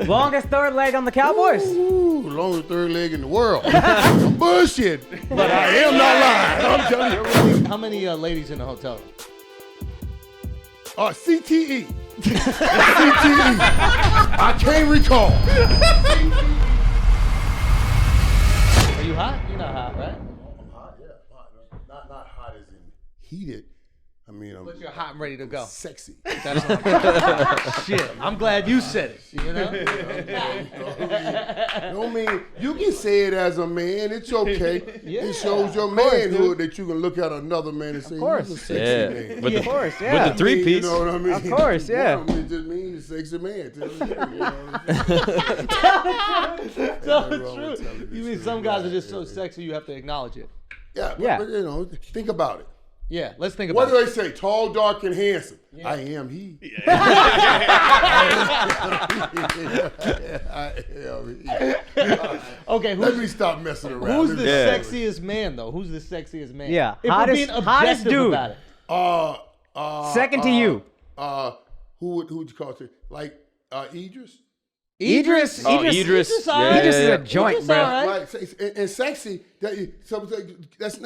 Longest third leg on the Cowboys. Ooh, longest third leg in the world. I'm bullshit, but I am not lying. I'm telling you. How many ladies in the hotel? CTE. CTE. I can't recall. Are you hot? You're not hot, right? I'm hot, yeah. Hot. Not hot as in heated. I mean, But you're hot and ready to go. Sexy. That's what I'm Shit, I'm glad you said it. You know? I mean, you can say it as a man. It's okay. Yeah, it shows your manhood that you can look at another man and say, course. he's a sexy man. Of course, yeah. With the three-piece. You know what I mean? Of course, yeah. Well, it just means he's a sexy man. Tell the truth. You mean some guys are just so sexy you have to acknowledge it. Yeah, Yeah. but, you know, think about it. Yeah, let's think What about do they say? Tall, dark, and handsome. Yeah. I am he. Okay, let me stop messing around. Who's the sexiest man, though? Who's the sexiest man? Yeah, if we're being hottest dude. about it. Second to you. Who would you call it? Like Idris? Idris. Idris. Idris is a joint, Idris, bro. right. And sexy. That's the thing.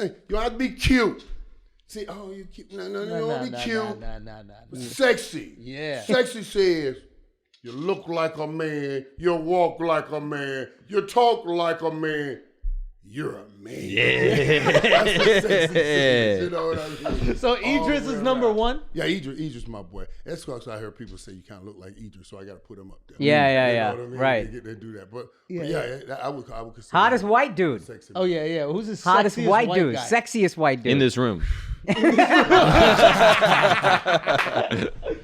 You don't have to be cute. See, you cute. No, you don't be cute. No. Sexy. Yeah. Sexy says you look like a man, you walk like a man, you talk like a man. You're a man. Yeah. That's what sexy says. You know what I mean? So Idris is number one? Yeah, Idris my boy. That's because I heard people say you kind of look like Idris, so I got to put him up there. Yeah. You know what I mean? Right. They do that. But I would consider Hottest white dude. sexy. Oh, yeah. Who's the Hottest sexiest white dude. guy? Sexiest white dude. In this room.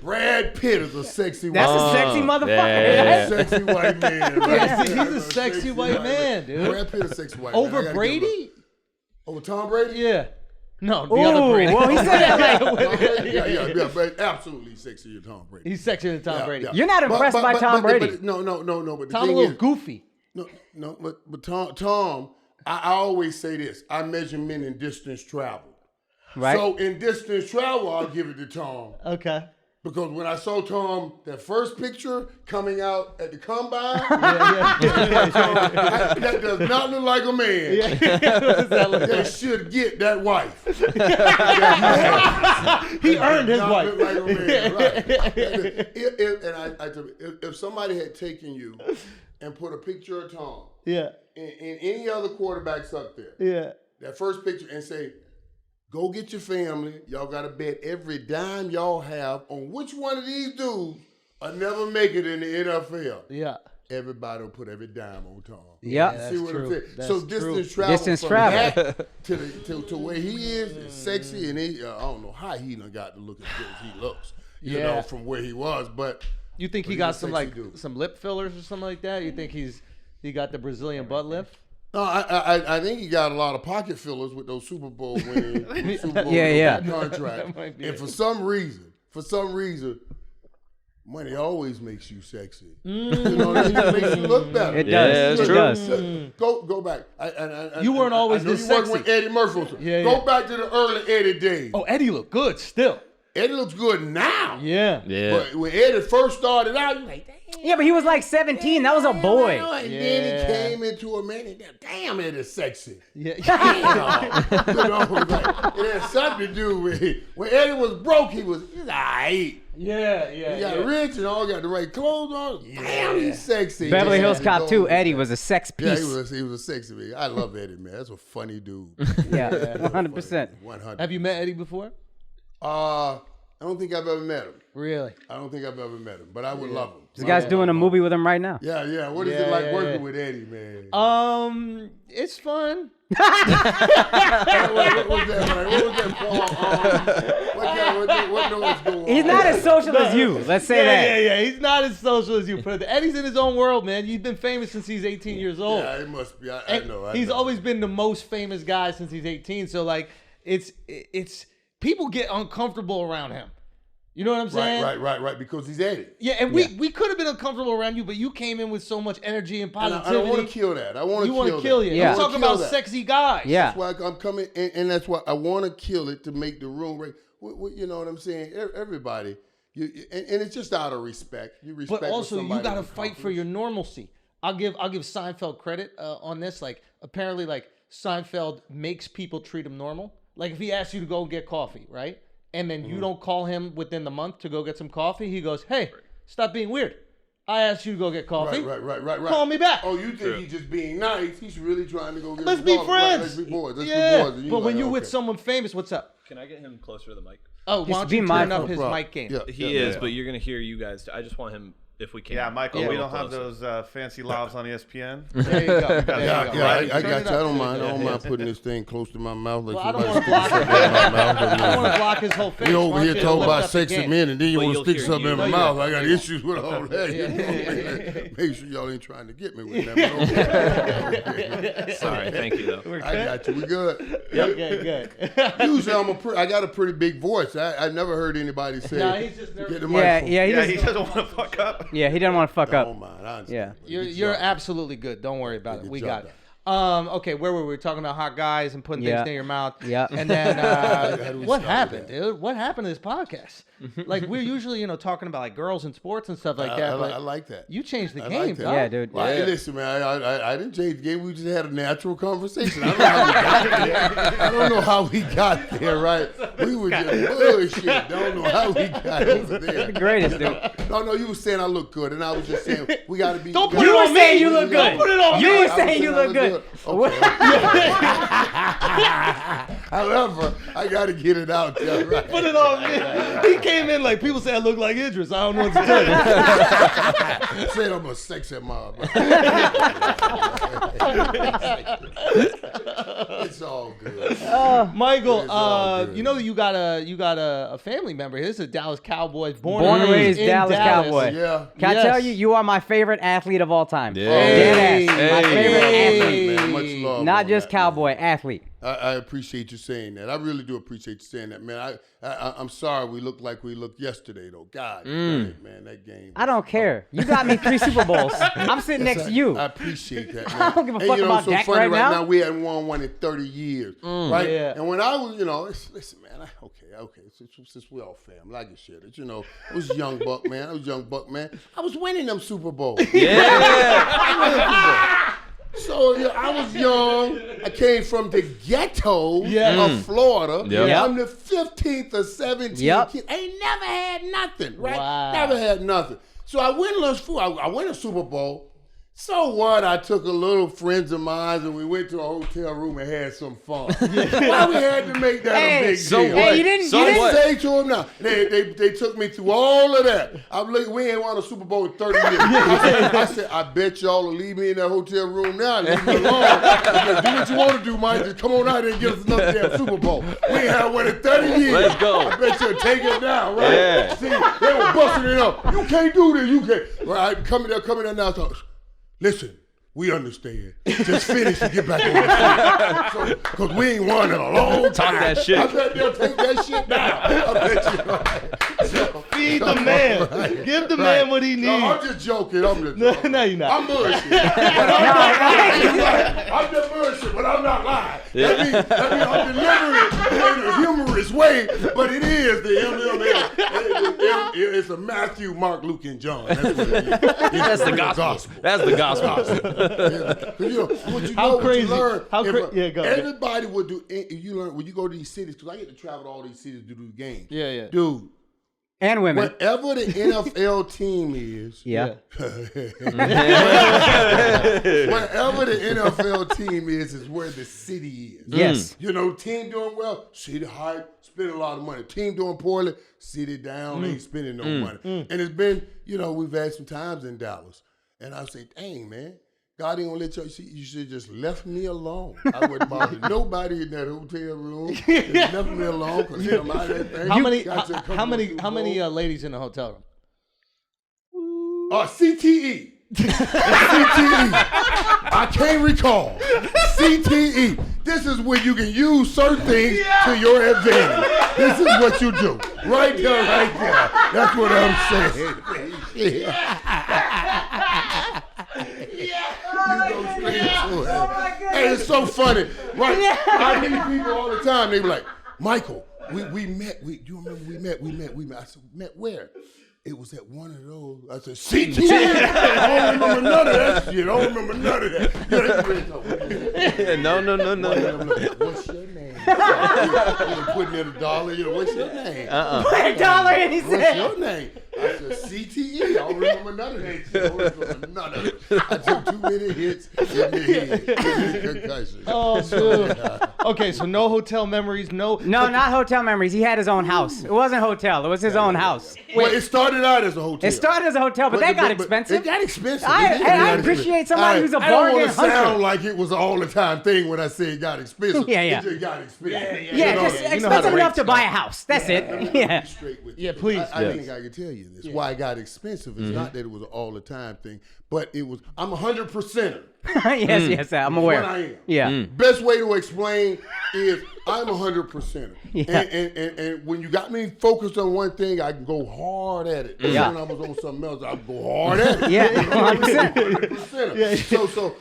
Brad Pitt is a sexy That's white a sexy motherfucker. yeah. Sexy white man. Right? Yeah, see, he's a sexy white man, dude. Brad Pitt is a sexy white man. Over Brady? Over Tom Brady? Yeah. No, the Ooh, other Brady. well, he said that like... Tom Brady? Yeah, but absolutely sexier than Tom Brady. He's sexier than Tom Brady. You're not impressed by Tom Brady. No. But the Tom a thing little is, goofy. No, but Tom, I always say this. I measure men in distance traveled. Right. So in distance travel, I'll give it to Tom. Okay. Because when I saw Tom, that first picture coming out at the combine, that does not look like a man. That should get that wife. He earned his wife. Look like a man, right. If somebody had taken you and put a picture of Tom Yeah. and any other quarterbacks up there, Yeah. that first picture, and say, go get your family. Y'all got to bet every dime y'all have on which one of these dudes will never make it in the NFL. Yeah. Everybody will put every dime on Tom. Yep. See what I'm saying? That's So true. distance travel that to where he is sexy, and I don't know how he done got to look as good as he looks. You know, from where he was, but You think he he's got a some sexy like dude. some lip fillers or something like that? You think he got the Brazilian butt lift? No, I think he got a lot of pocket fillers with those Super Bowl wins, contract. That might be And it. for some reason, money always makes you sexy. You know what I mean? It makes you look better. It Yeah, does. that's It true. does. Go back. You weren't always I know this you worked sexy. with Eddie Murphy. Yeah, Go yeah. back to the early Eddie days. Oh, Eddie looked good still. Eddie looks good now. Yeah. Yeah. But when Eddie first started out, you like, damn. Yeah, but he was like 17. That was a boy. And then he came into a man and damn, Eddie's sexy. Yeah. Damn. You know, like, it had something to do with it. When Eddie was broke, he's all right. Yeah. He got rich and all got the right clothes on. Damn, he's sexy. Beverly Yeah, Hills he Cop goes 2, with Eddie that. was a sex Yeah, piece. he was a sexy man. I love Eddie, man. That's a funny dude. Yeah, 100%. 100. Have you met Eddie before? I don't think I've ever met him. Really? I don't think I've ever met him, but I would love him. This guy's doing a movie with him right now. Yeah. What is it like working with Eddie, man? It's fun. What was that? What noise going on? He's not as social as you. Let's say that. Yeah. He's not as social as you put it. Eddie's in his own world, man. He's been famous since he's 18 years old. Yeah, it must be. I And know. he's always been the most famous guy since he's 18. So like, it's people get uncomfortable around him. You know what I'm saying? Right. Because he's Eddie. Yeah, and we could have been uncomfortable around you, but you came in with so much energy and And positivity. I don't want to kill that. I want You to want to kill you. Yeah. I'm talking about sexy guys. Yeah. That's why I'm coming, and that's why I want to kill it to make the room right. You know what I'm saying? Everybody and it's just out of respect. You respect. But also, you got to to fight for your normalcy. I'll give Seinfeld credit on this. Like, apparently, like Seinfeld makes people treat him normal. Like, if he asks you to go get coffee, right, and then you don't call him within the month to go get some coffee, he goes, "Hey, stop being weird. I asked you to go get coffee. Right. Call me back." Oh, you think he's just being nice? He's really trying to go get. Let's some be coffee. friends. Let's be boys. Let's Yeah. be boys. And But you're when like, you're with okay. someone famous, what's up? Can I get him closer to the mic? Oh, why don't you turn up his mic game? Yeah, He is, but you're gonna hear you guys. I just want him, if we can. Yeah, Michael, a we little don't have closer. those fancy lavs on ESPN. There you go. There you Yeah, go. I Turn got it you. I up. don't mind. I don't mind putting this thing close to my mouth. Like Well, I don't somebody want to block sticks something in my mouth. I don't want to block his whole face. We Why over don't here you talking lift about up the sexy game? men, and then you But want to you'll stick hear something you. in my No, mouth. yeah. I got issues with all that. You know? Make sure y'all ain't trying to get me with that. But Sorry, thank you though. I got you. We good. Okay, good. Usually I got a pretty big voice. I never heard anybody say. Nah, he's just nervous. Get the Yeah, microphone. yeah, Yeah, he he doesn't want to fuck up. didn't want to fuck Don't up. mind. I understand. Yeah. You're absolutely good. Don't worry about it. Good We job, got it. Okay, where were we? Talking about hot guys and putting Yeah. things in your mouth. Yeah. And then How do we what start happened, with dude? What happened to this podcast? Like, we're usually, talking about like girls and sports and stuff like that. I but like that. you changed the I game, like that. dog. Yeah, dude. Well, hey, listen, man. I didn't change the game. We just had a natural conversation. I don't know how we got there. I don't know how we got there, right? We were just bullshit. Don't know how we got over there. The greatest, dude. No, you were saying I look good, and I was just saying we got to be. Don't we put gotta- it You on were me. saying you look Don't good. put it on You me. were I was saying you look good. Okay. However, I got to get it out there, right? Put it on me. He came in like, people say I look like Idris. I don't know what to tell you. Said I'm a sexy mob. It's all good. Michael, It's all good. you got a family member. This is a Dallas Cowboys, born and raised in Dallas Cowboy. Yeah. Can I Yes. tell you, you are my favorite athlete of all time. Yeah. Dead ass. My favorite athlete. Man, much love Not on just that, man. cowboy, athlete. I appreciate you saying that. I really do appreciate you saying that, man. I'm sorry we look like we looked yesterday, though. God, dang it, man, that game. I don't care. You got me 3 Super Bowls. I'm sitting next to you. I appreciate that, man. I don't give a And fuck you know, about it's so Dak funny right now. We hadn't won one in 30 years, right? Yeah. And when I was, listen, man, okay, since we all family, I can share it. I was a young buck, man. I was winning them Super Bowls. So I was young. I came from the ghetto of Florida. Yep. I'm the 15th or 17th Yep. kid. I ain't never had nothing, right? Wow. Never had nothing. So I win a Super Bowl. So what? I took a little friends of mine and we went to a hotel room and had some fun. Why we had to make that a big so deal? what? Hey, you didn't. So you didn't what? Say to them now. They took me through all of that. We ain't won a Super Bowl in 30 years. I said, I bet y'all will leave me in that hotel room now and leave me alone. Because do what you want to do, Mike. Just come on out here and get us another damn Super Bowl. We ain't had one in 30 years. Let's go. I bet you'll take it down, right? Yeah. See, they were busting it up. You can't do this. You can't. Right? Coming there now. Listen. We understand. Just finish and get back on the field. Because we ain't won in a long time. Talk that shit. I bet they'll take that shit down. I bet you. Right. So, Feed the man. right, Give the right. man what he needs. No, I'm just joking. No, you're not. I'm bullshit. But I'm not lying. I'm just bullshit, but I'm not lying. That means I'm delivering it in a humorous way, but it is the MML. It's a Matthew, Mark, Luke, and John. That's what it is. That's the gospel. That's the gospel. What crazy? you learn. How yeah, go ahead. Everybody would do. You learn when you go to these cities because I get to travel to all these cities to do the games. Yeah. Dude, And women. wherever the NFL team is, Yeah. wherever the NFL team is where the city is. Yes. Team doing well, city hype, spend a lot of money. Team doing poorly, city down, ain't spending no money. And it's been, we've had some times in Dallas. And I say, dang, man, God ain't gonna let you should have just left me alone. I wouldn't bother nobody in that hotel room. Just left me alone because I'm out of that thing. How many ladies in the hotel room? CTE. CTE. I can't recall. CTE. This is when you can use certain things to your advantage. This is what you do. Right there. That's what I'm saying. You go straight to it. Hey, it's so funny. Right. I meet people all the time. They be like, Michael, we met. You remember we met? I said, met where? It was at one of those. I said, CT. I don't remember none of that shit. I don't remember none of that. No. What's your name? You're putting in $1. What's your name? Put $1 in, he What's said. your name? I said, CTE. I don't remember none of that shit. I don't remember none of it. I took too many hits in the head. Concussion. Oh, dude. Okay, so no hotel memories, no. No, not hotel memories. He had his own house. It wasn't a hotel. It was his own house. Well, it started out as a hotel. It started as a hotel, but that got expensive. It got expensive. I appreciate somebody who's a I don't bargain want to sound hunter. like it was an all the time thing when I say it got expensive. Yeah. It just got expensive. Yeah, just expensive enough to buy a house. That's it. Yeah. Straight with Yeah, you. please. I think I can tell you this. Why it got expensive is not that it was an all the time thing, but it was. I'm 100%er. Yes, I'm aware. What I am. Yeah. Best way to explain is I'm 100%er. Yeah. And when you got me focused on one thing, I can go hard at it. Yeah. When I was on something else, I can go hard at it. Yeah, 100%. 100%er.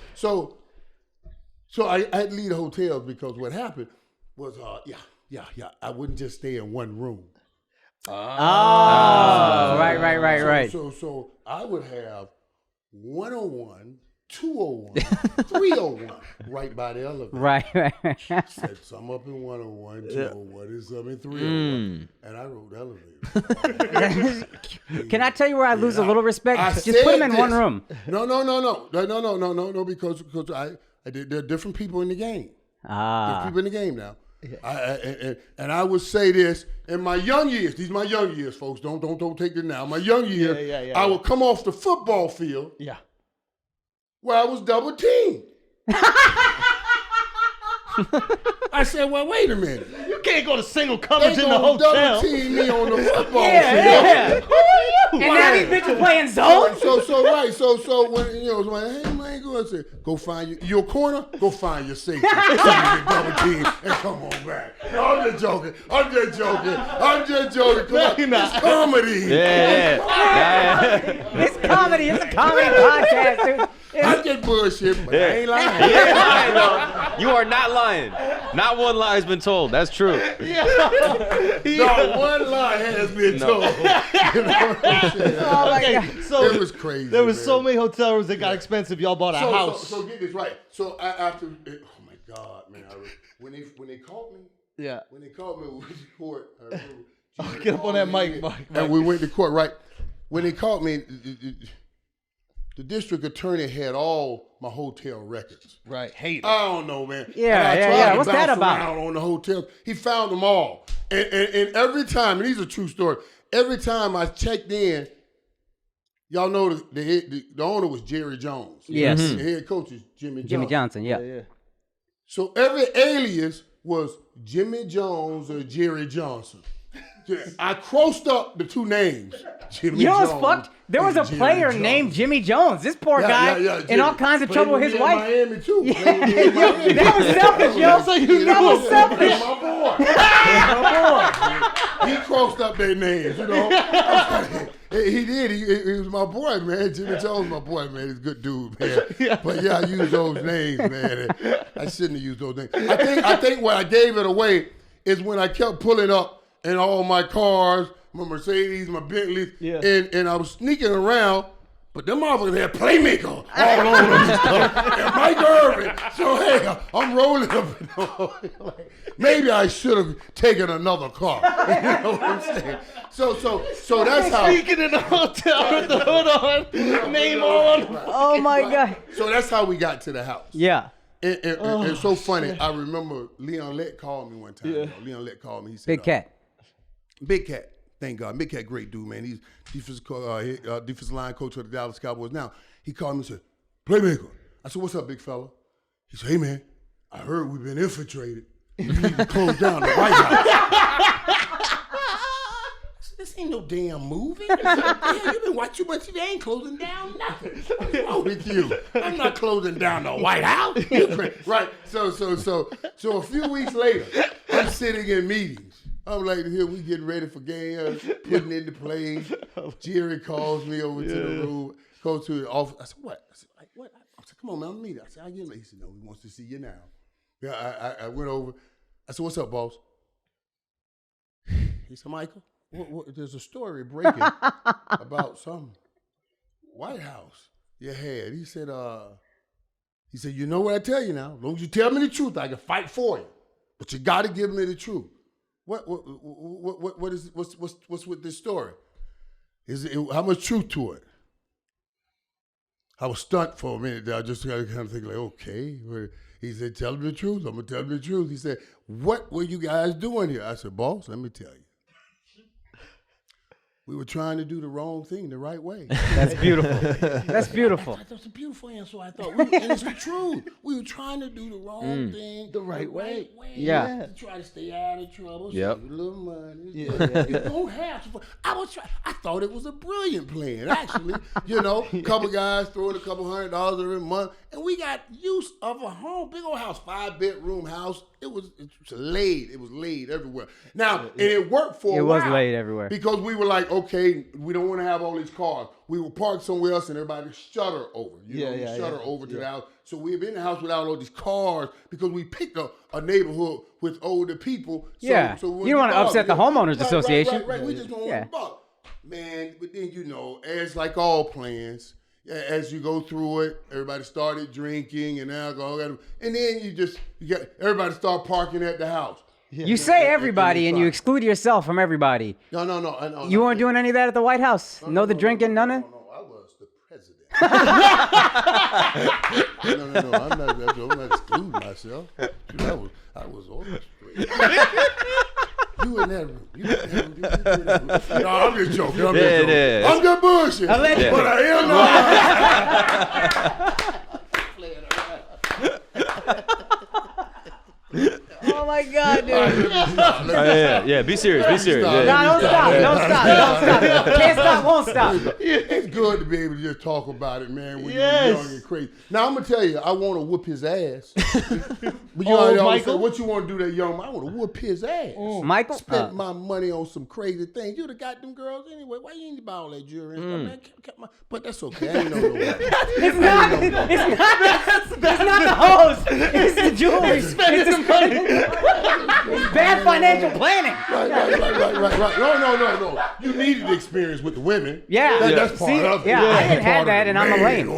So I had to leave the hotels because what happened was, I wouldn't just stay in one room. Oh, right. So I would have 101, 201, 301 right by the elevator. Right. Set some up in 101, 201, and some in 301. And I rode the elevator. Can I tell you where I lose a little respect? I Just put said him in one this. room. No, because there are different people in the game. There's people in the game now. And I would say this in my young years. These are my young years, folks. Don't take it now. My young years, I would come off the football field. Yeah. Where I was double teamed. I said, well, wait a minute. You can't go to single They coverage in the gonna double hotel. team me on the football Yeah. field. Who are you? And now these bitches playing zone? So when hey man, go and say, go find your corner, go find your safety. So you can double team and come on back. No, I'm just joking. Come on. you're not. It's comedy. Yeah. It's comedy. It's a comedy podcast, dude. I get bullshit, but I ain't lying. You are not lying. Not one lie has been told. That's true. No, one lie has been told. You know what I'm saying? Oh my Okay, God. so It was crazy. there was man. so many hotel rooms that got expensive. Y'all bought a house. So get this right. So after, oh my God, man, when they caught me, Yeah. we went to court. Get up on that mic, Mike. And we went to court, right? When they caught me, the district attorney had all my hotel records. Right. Hate it. I don't know, man. Yeah, And I yeah, tried yeah. to What's that bounce about? around on the hotels. He found them all. And every time, and these are true stories, every time I checked in, y'all know the owner was Jerry Jones. Yes. The head coach is Jimmy Johnson, yeah. So every alias was Jimmy Jones or Jerry Johnson. I crossed up the two names. Jimmy You know what's Jones fucked? There was a and Jerry player Johnson. named Jimmy Jones. This poor guy in all kinds of trouble with his wife. Miami too. That was selfish, yo. So you That was selfish. That's my boy. He crossed up their names, you know. He did. He was my boy, man. Jimmy Jones, my boy, man. He's a good dude, man. But yeah, I used those names, man. I shouldn't have used those names. I think what I gave it away is when I kept pulling up in all my cars, my Mercedes, my Bentleys, and I was sneaking around. But them motherfuckers had Playmaker all over them stuff. And Mike Irvin. So, hey, I'm rolling up. Like, maybe I should have taken another car. You know what I'm saying? So that's how. Speaking in the hotel with the hood on, name all on. Oh my God. So that's how we got to the house. Yeah. And it's so funny. I remember Leon Lett called me one time. You know, Leon Lett called me. He said, Big cat. Big Cat, thank God. Big Cat, great dude, man. He's defensive line coach of the Dallas Cowboys now. He called me and said, Playmaker. I said, what's up, big fella? He said, hey, man, I heard we've been infiltrated. We need to close down the White House. I said, this ain't no damn movie. You've been watching too much. They ain't closing down nothing. What's wrong with you? I'm not closing down the White House. Right. So a few weeks later, I'm sitting in meetings. I'm like, here we getting ready for games, putting into plays. Jerry calls me over to the room, goes to the office. I said, what? I said, like, what? I said, come on, man, I'm meet. I said, I get late. He said, no, he wants to see you now. Yeah, I went over. I said, what's up, boss? He said, Michael, there's a story breaking about some White House you had. He said, you know what I tell you now? As long as you tell me the truth, I can fight for you. But you got to give me the truth. What's with this story? How much truth to it? I was stunned for a minute there. I just got to kind of think like, okay. He said, tell me the truth. I'm going to tell you the truth. He said, what were you guys doing here? I said, boss, let me tell you. We were trying to do the wrong thing the right way. That's beautiful. That's beautiful. That's a beautiful answer, I thought. And it's the truth. We were trying to do the wrong thing the right way. Yeah. To try to stay out of trouble, Yep. save a little money. Yeah. You don't have to. I thought it was a brilliant plan, actually. A couple guys throwing a couple $100 every month, and we got use of a home, big old house, 5-bedroom house. It was laid. It was laid everywhere. Now, and it worked for a while. It was laid everywhere. Because we were like, okay, we don't want to have all these cars. We were parked somewhere else and everybody shutter over. Shutter over to the house. So we've been in the house without all these cars because we picked up a neighborhood with older people. So, Yeah. So You don't want to upset the homeowners association. Right. We just don't want to buck. Man, but then, as like all plans, as you go through it, everybody started drinking and alcohol. And then everybody start parking at the house. You say everybody and you exclude yourself from everybody. No. You weren't doing any of that at the White House? No, the drinking, none of? No, I was the president. No, I'm not excluding myself. I was orchestrating. You in that room. No, I'm just joking. I'm just bullshit. But I Oh my God, dude. Yeah, be serious. Be serious. No, don't stop. Can't stop, won't stop. It's good to be able to just talk about it, man, when you're young and crazy. Now, I'm going to tell you, I want to whoop his ass. But you always say, what you want to do to that young man? I want to whoop his ass. Michael? Spent my money on some crazy things. You'd have got them girls anyway. Why you ain't buy all that jewelry and stuff, man? But that's okay. I ain't know nobody. It's not the host. It's the jewelry. It's bad financial planning. Right. No. You needed experience with the women. Yeah. That's part of it. Yeah, I didn't have that, and I'm a lame.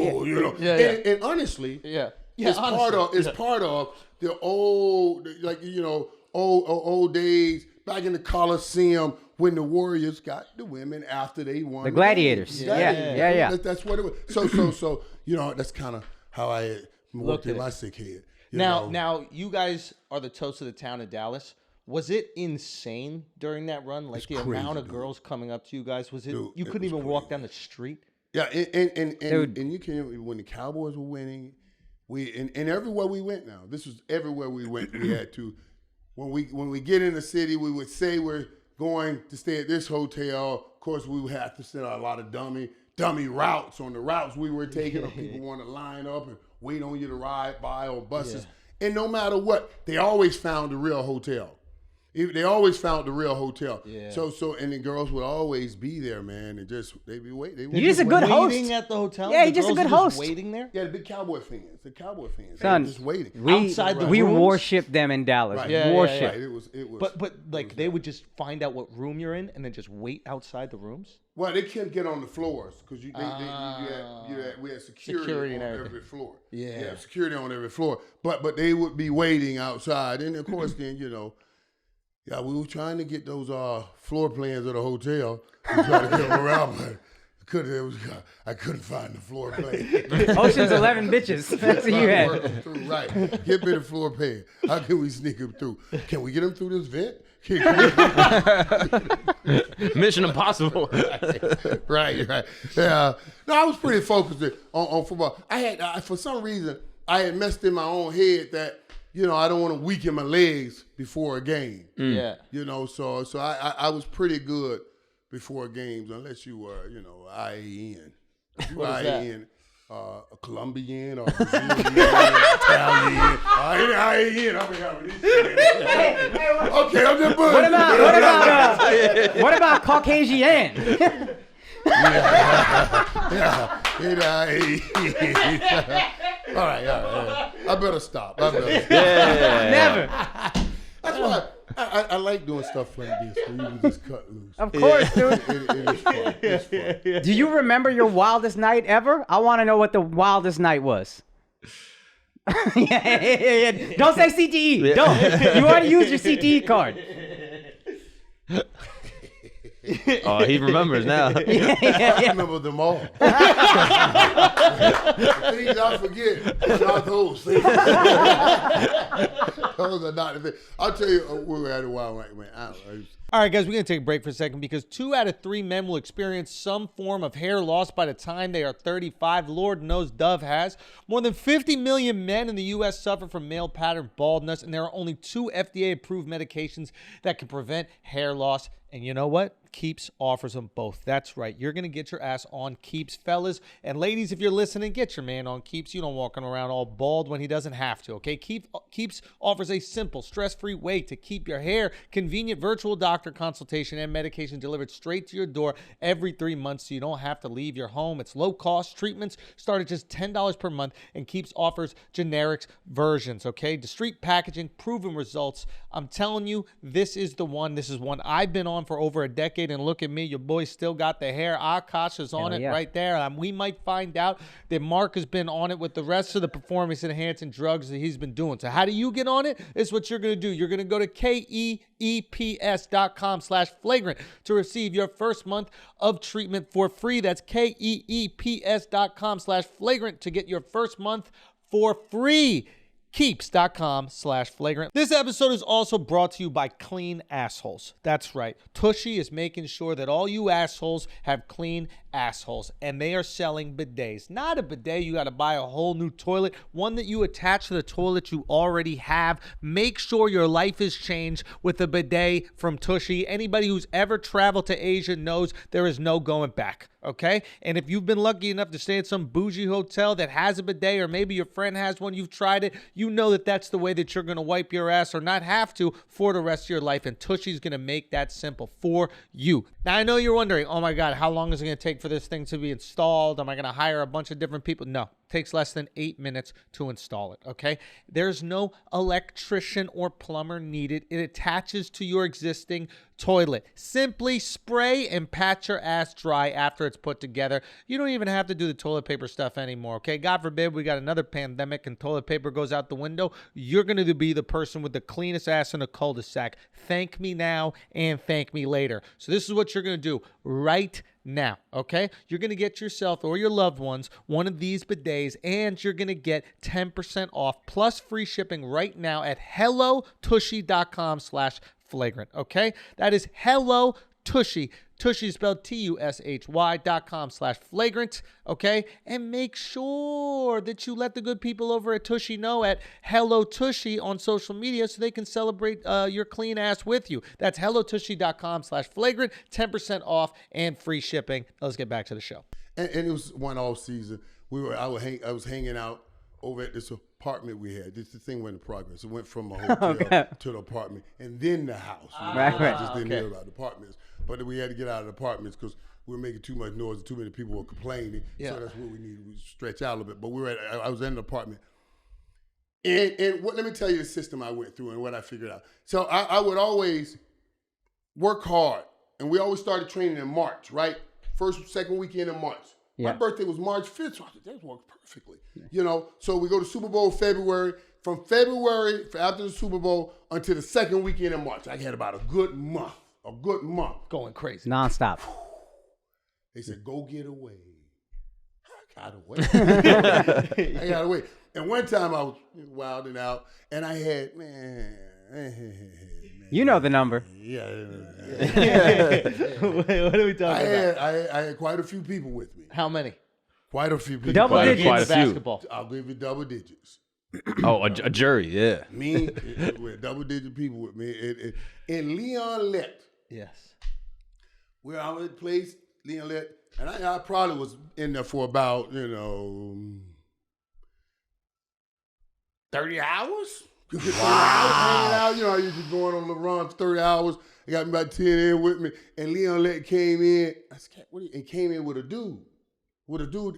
And honestly, it's part of the old, old days back in the Coliseum when the Warriors got the women after they won. The gladiators. Yeah. That's what it was. So that's kind of how I looked at my sick head. Now, you guys are the toast of the town of Dallas. Was it insane during that run? Like the amount of girls coming up to you guys? Was it? Dude, you couldn't even walk down the street. Yeah, and you can when the Cowboys were winning, and everywhere we went. Now this was everywhere we went. We had to when we get in the city, we would say we're going to stay at this hotel. Of course, we would have to send out a lot of dummy routes on the routes we were taking. Or people want to line up and wait on you to ride by on buses. And no matter what, they always found the real hotel. They always found the real hotel. Yeah. So and the girls would always be there, man, and they'd be waiting. You're just a good host. Waiting at the hotel. Yeah, you're just a good host. Waiting there. Yeah, the big Cowboy fans. Son, just waiting outside the we rooms? Worship them in Dallas. Right. Yeah, worship. Right. It was. But like they would just find out what room you're in and then just wait outside the rooms. Well, they couldn't get on the floors because we had security on every floor. Yeah, security on every floor. But they would be waiting outside, and of course, then we were trying to get those floor plans of the hotel and try to get them around, but I couldn't find the floor plan. Ocean's 11 bitches. That's what you had. Right. Get me the floor plan. How can we sneak them through? Can we get them through this vent? Mission impossible. Right. Yeah. No, I was pretty focused on football. I had, for some reason, I had messed in my own head that, I don't want to weaken my legs before a game. Yeah. So I was pretty good before games, unless you were, IAN. What is that? A Colombian or Brazilian, Italian. IAN. Okay, I'm just bullshit. What about Caucasian? All right. I better stop. Never. That's why I like doing stuff like this where you can just cut loose. Of course, dude. It is fun. It's fun. Do you remember your wildest night ever? I want to know what the wildest night was. yeah. Don't say CTE. Don't. You want to use your CTE card. Oh, he remembers now. I remember them all. The things I forget are not those things. Those are not the things. I'll tell you, we were at a wild night, man. I don't know. All right, guys, we're going to take a break for a second because 2 out of 3 men will experience some form of hair loss by the time they are 35. Lord knows Dove has. More than 50 million men in the U.S. suffer from male pattern baldness, and there are only 2 FDA-approved medications that can prevent hair loss. And you know what? Keeps offers them both. That's right. You're going to get your ass on Keeps, fellas. And ladies, if you're listening, get your man on Keeps. You don't walking around all bald when he doesn't have to, okay? Keeps offers a simple, stress-free way to keep your hair, convenient virtual doctor consultation, and medication delivered straight to your door every 3 months so you don't have to leave your home. It's low-cost. Treatments start at just $10 per month, and Keeps offers generics versions, okay? Discreet packaging, proven results. I'm telling you, this is the one. This is one I've been on for over a decade, and look at me, your boy still got the hair. Akaash is on it right there. We might find out that Mark has been on it with the rest of the performance-enhancing drugs that he's been doing. So how do you get on it? It's what you're going to do. You're going to go to keeps.com/flagrant to receive your first month of treatment for free. That's keeps.com/flagrant to get your first month for free. Keeps.com/flagrant. This episode is also brought to you by Clean Assholes. That's right. Tushy is making sure that all you assholes have clean assholes, and they are selling bidets. Not a bidet you got to buy a whole new toilet, one that you attach to the toilet you already have. Make sure your life is changed with a bidet from Tushy. Anybody who's ever traveled to Asia knows there is no going back. Okay? And if you've been lucky enough to stay at some bougie hotel that has a bidet, or maybe your friend has one, you've tried it, you know that that's the way that you're going to wipe your ass or not have to for the rest of your life. And Tushy's going to make that simple for you. Now, I know you're wondering, oh my God, how long is it going to take for this thing to be installed? Am I going to hire a bunch of different people? No. Takes less than 8 minutes to install it, okay? There's no electrician or plumber needed. It attaches to your existing toilet. Simply spray and pat your ass dry after it's put together. You don't even have to do the toilet paper stuff anymore, okay? God forbid we got another pandemic and toilet paper goes out the window. You're going to be the person with the cleanest ass in a cul-de-sac. Thank me now and thank me later. So this is what you're going to do right now, okay? You're going to get yourself or your loved ones one of these bidets, and you're going to get 10% off plus free shipping right now at hellotushy.com/flagrant, okay? That is Hello Tushy. Tushy spelled TUSHY.com/flagrant, okay? And make sure that you let the good people over at Tushy know at Hello Tushy on social media so they can celebrate your clean ass with you. That's hellotushy.com/flagrant, 10% off and free shipping. Now let's get back to the show. And it was one off season. I was hanging out over at this apartment we had. This thing went in progress. It went from a hotel to the apartment and then the house. Right. Just didn't hear about the apartments. But we had to get out of the apartments because we were making too much noise and too many people were complaining. Yeah. So that's what we needed. We stretch out a little bit. But I was in an apartment. And let me tell you the system I went through and what I figured out. So I would always work hard. And we always started training in March, right? Second weekend in March. Yeah. My birthday was March 5th, so I said, that worked perfectly. Yeah. So we go to Super Bowl February. From February, after the Super Bowl, until the second weekend in March, I had about a good month. Going crazy. Nonstop. They said, go get away. I got away. And one time I was wilding out, and I had, you know the number. Yeah. What are we talking about? I had quite a few people with me. How many? Quite a few people. Double digits. Quite a few. Basketball. I'll give you double digits. Oh, a jury, yeah. Me, with double-digit people with me. In Leonlet. Yes. Where I was placed, Leonlet, and I probably was in there for about, 30 hours? Wow. Hanging out, I used to be going on the run for 30 hours. I got about 10 in with me, and Leonlet came in. Came in with a dude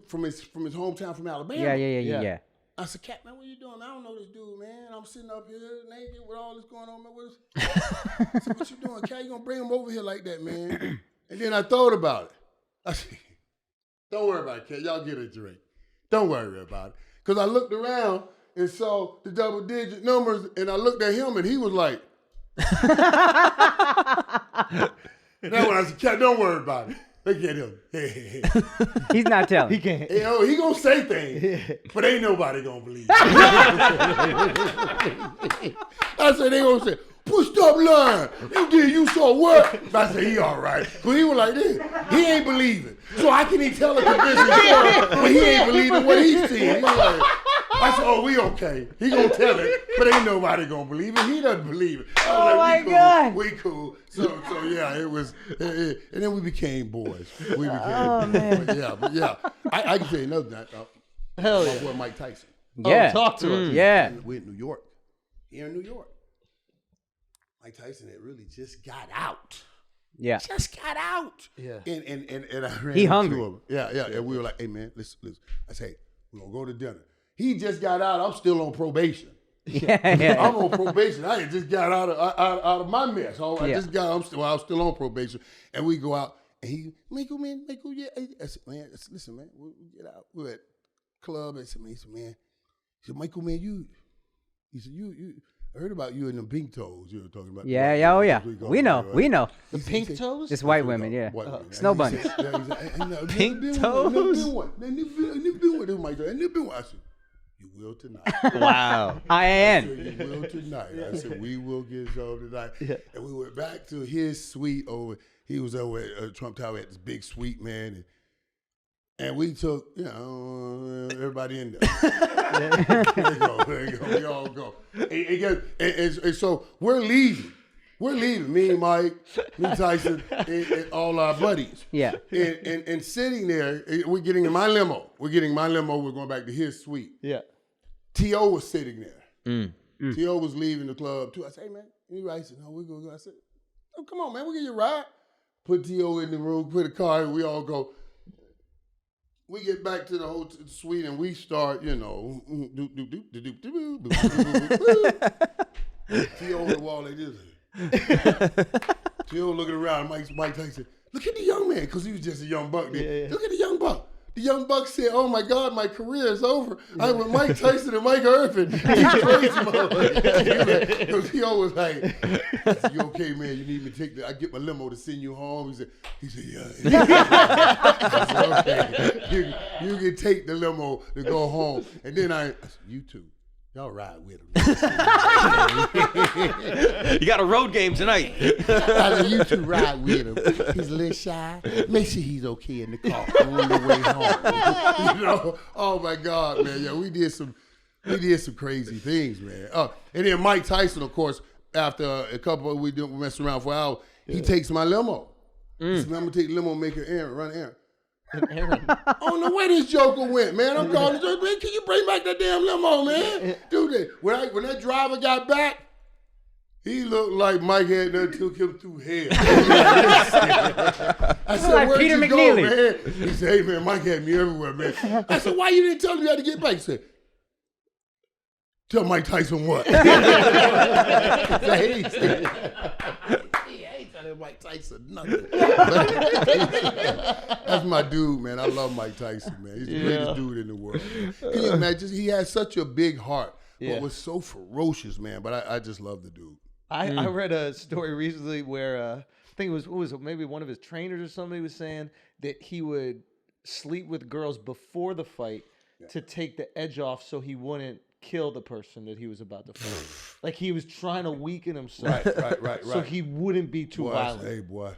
from his hometown from Alabama. Yeah. I said, Cat, man, what you doing? I don't know this dude, man. I'm sitting up here naked with all this going on, man. I said, what you doing, Cat? You gonna bring him over here like that, man? And then I thought about it. I said, don't worry about it, Cat. Y'all get a drink. Don't worry about it. Because I looked around and saw the double-digit numbers, and I looked at him, and he was like, and then when I said, Cat, don't worry about it. Look at him. He's not telling. He can't. Hey, he gonna say things, but ain't nobody gonna believe it. I said, they gonna say, pushed up line. You saw what? I said, he all right. Because he was like this. He ain't believing. So how can he tell a convincing story when he ain't believing what he's seeing? He like, I said, oh, we okay. He gonna tell it, but ain't nobody gonna believe it. He doesn't believe it. Oh, my God. We cool. So yeah, it was, and then we became boys. We became boys. Man. But yeah. I can tell you another night. Hell My yeah. boy Mike Tyson. Yeah. Oh, talk to us. Yeah. We're in New York. Here in New York. Mike Tyson had really just got out. Yeah. Just got out. Yeah. And I ran He into hungry. him. Yeah. And we were like, hey, man, listen. I said, hey, we're going to go to dinner. He just got out. I'm still on probation. Yeah. I'm on probation. I had just got out of my mess. I was still on probation. And we go out, and he, Michael, yeah. I said, man, listen, man, we'll get out. We're at club. I said, man, he said, Michael, man, you, I heard about you and the pink toes you were talking about. Yeah. Oh, yeah. We know. The pink toes? It's white women, yeah. White women. Snow bunnies. Pink toes? Never been one. I said, you will tonight. Wow. IAN. You will tonight. I said, we will get some tonight. Yeah. And we went back to his suite over. He was over at Trump Tower at this big suite, man. And we took, everybody in there. There you go. We all go. And so we're leaving. We're leaving. Me and Mike, me Tyson, and all our buddies. Yeah. And sitting there, we're getting in my limo. We're going back to his suite. Yeah. T.O. was sitting there. T.O. was leaving the club too. I said, hey, man, you right? He said, no, we're going to go. I said, oh, come on, man, we'll get you a ride. Put T.O. in the room, put a car, and we all go. We get back to the hotel suite and we start, T.O. on the wall like this. T.O. looking around, Mike Tyson, look at the young man, because he was just a young buck then. Yeah. Look at the young buck. The young buck said, oh my God, my career is over. I'm with Mike Tyson and Mike Irvin. He's crazy, motherfucker. Because T.O. was like, I said, you okay, man? You need me to take I get my limo to send you home? He said, yeah. I said, okay. You can take the limo to go home. And then I said, you two, y'all ride with him. You got a road game tonight. I said, you two ride with him. He's a little shy. Make sure he's okay in the car on the way home. Oh my God, man. Yeah, we did some crazy things, man. And then Mike Tyson, of course, after a couple of we messed around for an hour, he takes my limo. He said, man, I'm gonna take the limo and make an errand, run an errand. I don't know where this joker went, man. I'm calling the joker, man. Can you bring back that damn limo, man? Dude, when that driver got back, he looked like Mike had done took him through hell. I said, like where'd Peter you McNeely. go, man? He said, hey, man, Mike had me everywhere, man. I said, why you didn't tell me you had to get back? He said, tell Mike Tyson what? I ain't telling Mike Tyson nothing. That's my dude, man. I love Mike Tyson, man. He's the greatest dude in the world. Can you imagine? He has such a big heart, but was so ferocious, man. But I just love the dude. I read a story recently where I think it was maybe one of his trainers or somebody was saying that he would sleep with girls before the fight to take the edge off so he wouldn't kill the person that he was about to fight. Like he was trying to weaken himself. Right. So he wouldn't be too violent. Hey, boy.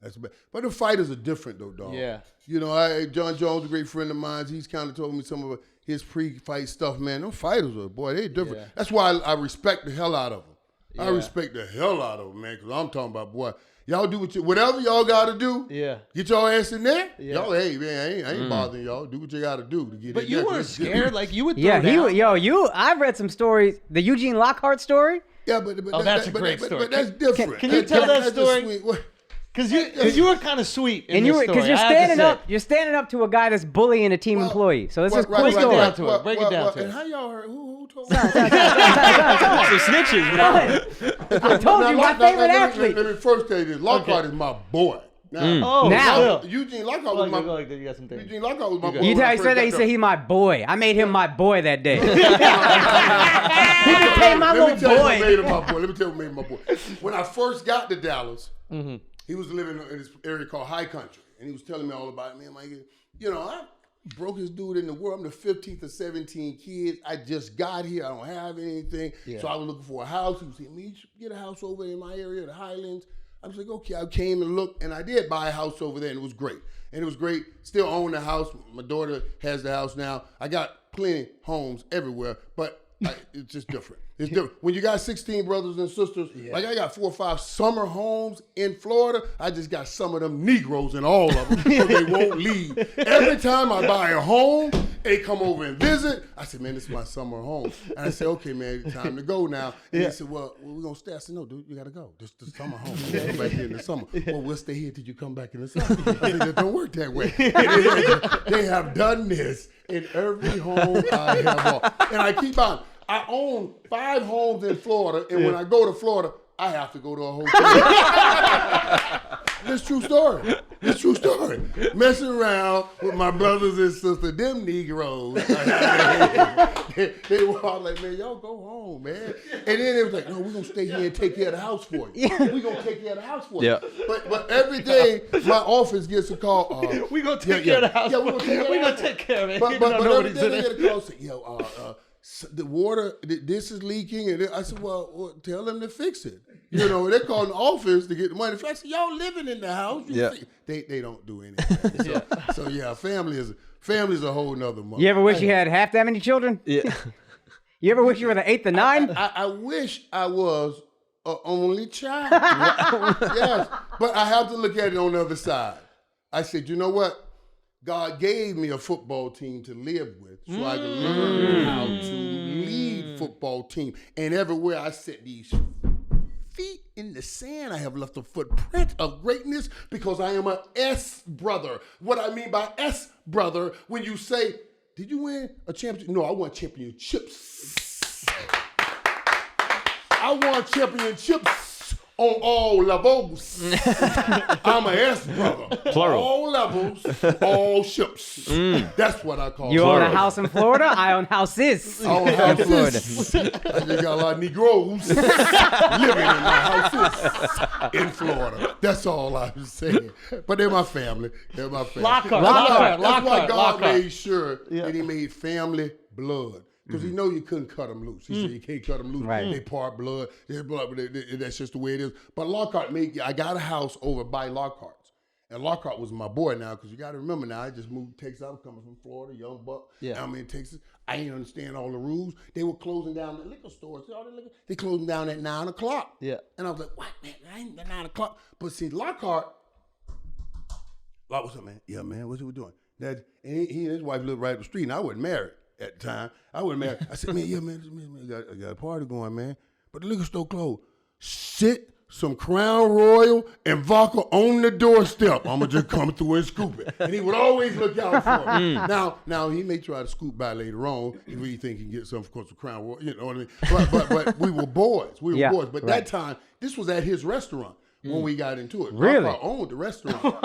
That's bad. But the fighters are different, though, dog. Yeah. John Jones, a great friend of mine, he's kind of told me some of his pre-fight stuff, man. Them fighters are, boy, they different. Yeah. That's why I respect the hell out of them. Yeah. I respect the hell out of them, man, because I'm talking about, boy, y'all do whatever y'all got to do. Yeah. Get your ass in there. Yeah. Y'all, hey, man, I ain't bothering y'all. Do what you got to do to get in But there. you weren't scared. Like you would throw Yeah, down. I've read some stories. The Eugene Lockhart story. Yeah, but that's a great story. But that's different. Can you tell that That's story? just sweet. Because you were kind of sweet in And this story. because you're I have to standing say. up, you're standing up to a guy that's bullying a team employee. So this is cool Break it story. down to it. Break it down to And it. how y'all heard? Who told me? Some snitches, bro. I told you, my favorite athlete. Let me first tell you this. Lockhart is my boy. Now, Oh, Now. still. Eugene Lockhart Go was my like, go like that. You got some things. Eugene Lockhart was my boy. You when tell I he first said that. got He there. said he's my boy. I made him my boy that day. He became my Let me little tell you what boy. made him my boy. Let me tell you what made him my boy. When I first got to Dallas, he was living in this area called High Country, and he was telling me all about it. Man, Mike, you know, I brokest dude in the world. I'm the 15th of 17 kids. I just got here. I don't have anything. So I was looking for a house. He was saying, man, you should get a house over in my area, the Highlands. I was like, okay. I came and looked, and I did buy a house over there, and it was great. And it was great. Still own the house. My daughter has the house now. I got plenty homes everywhere, but it's just different. It's different. When you got 16 brothers and sisters, like I got 4 or 5 summer homes in Florida, I just got some of them Negroes in all of them, so they won't leave. Every time I buy a home, they come over and visit. I said, man, this is my summer home. And I said, okay, man, time to go now. And they said, well, we're going to stay. I said, no, dude, you got to go. This is the summer home. You gotta come back here in the summer. Well, we'll stay here till you come back in the summer. I said, it don't work that way. They have done this in every home I have bought. And I keep on. I own 5 homes in Florida, and when I go to Florida, I have to go to a hotel. This true story. This true story. Messing around with my brothers and sisters, them Negroes. They were all like, man, y'all go home, man. And then they was like, no, we're going to stay here and take care of the house for you. We're going to take care of the house for you. Yeah. But every day, my office gets a call. We gonna take care of the house. Yeah, we're going to take care of We the gonna house. take care of it. But even though every nobody's day in they it. get a call say, yo, the water, this is leaking. And I said, well, tell them to fix it. You know, they call the office to get the money. I said, y'all living in the house. They don't do anything. So yeah, family is a whole nother month. You ever wish you had half that many children? Yeah. You ever wish you were the 8th or 9th? I wish I was an only child. Yes, but I have to look at it on the other side. I said, you know what? God gave me a football team to live with so I can learn how to lead football team. And everywhere I set these feet in the sand, I have left a footprint of greatness because I am a S brother. What I mean by S brother, when you say, did you win a championship? No, I won championships. I won championships on all levels. I'm a S brother. Plural. All levels, all ships. That's what I call You it. own a house in Florida? I own houses I own in Florida. houses. I just got a lot of Negroes living in my houses in Florida. That's all I was saying. But they're my family. They're my family. Lockhart. That's why God made sure that he made family blood. Because he know you couldn't cut them loose. He said you can't cut them loose. Right. They part blood. They're blood. That's just the way it is. But Lockhart I got a house over by Lockhart's. And Lockhart was my boy now, because you got to remember now, I just moved to Texas. I was coming from Florida, young buck. Yeah. I'm in Texas. I ain't understand all the rules. They were closing down the liquor stores. They closing down at 9 o'clock. Yeah. And I was like, what, man? I ain't at 9 o'clock. But see, Lockhart, what's up, man? Yeah, man, what's he doing? And he and his wife lived right up the street, and I wasn't married at the time. I wasn't married. I said, man, yeah, man, I got a party going, man. But the liquor store closed. Sit some Crown Royal and vodka on the doorstep. I'm going to just come through and scoop it. And he would always look out for me. Now, he may try to scoop by later on if he think he can get something from Crown Royal. You know what I mean? But we were boys. But that time, this was at his restaurant. When we got into it. Really? Lockhart owned the restaurant.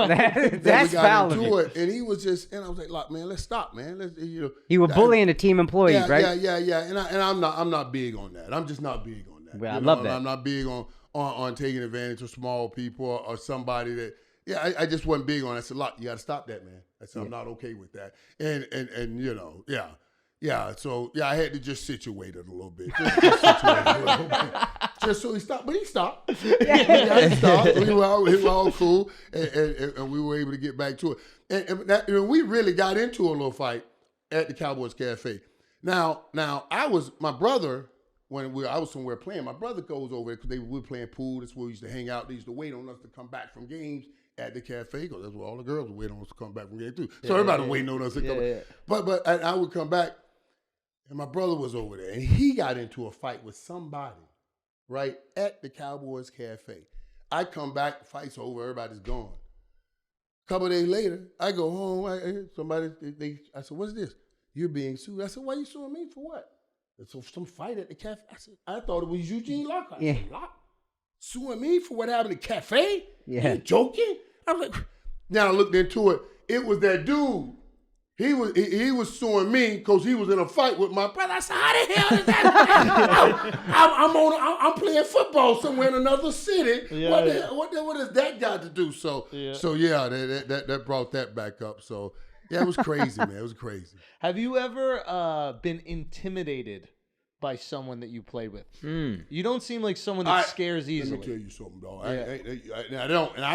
That's foul of you. And he was just, and I was like, look, man, let's stop, man. Let's, You were bullying the team employees, right? Yeah. And I'm not big on that. I'm just not big on that. Well, I love that. I'm not big on taking advantage of small people or somebody that. Yeah, I just wasn't big on it. I said, look, you got to stop that, man. I said, I'm not okay with that. And you know, yeah. So I had to just situate it a little bit. Just so he stopped, but he stopped. He stopped. We were all cool, and we were able to get back to it. And we really got into a little fight at the Cowboys Cafe. Now my brother, when I was somewhere playing, my brother goes over there because we were playing pool. That's where we used to hang out. They used to wait on us to come back from games at the cafe, because that's where all the girls were waiting on us to come back from games too. So everybody was waiting on us to come back. But I would come back, and my brother was over there, and he got into a fight with somebody right at the Cowboys Cafe. I come back, fight's over, everybody's gone. A couple of days later, I go home. I said, what's this? You're being sued. I said, why are you suing me for what? So some fight at the cafe. I said, I thought it was Eugene Lockhart. Yeah. I said, suing me for what happened at the cafe? Yeah. You joking? I was like, now I looked into it. It was that dude. He was suing me because he was in a fight with my brother. I said, how the hell is that? I'm playing football somewhere in another city. Yeah. What has that got to do? So that brought that back up. So yeah, it was crazy, man. It was crazy. Have you ever been intimidated by someone that you played with? You don't seem like someone that scares easily. Let me tell you something, dog. Yeah. I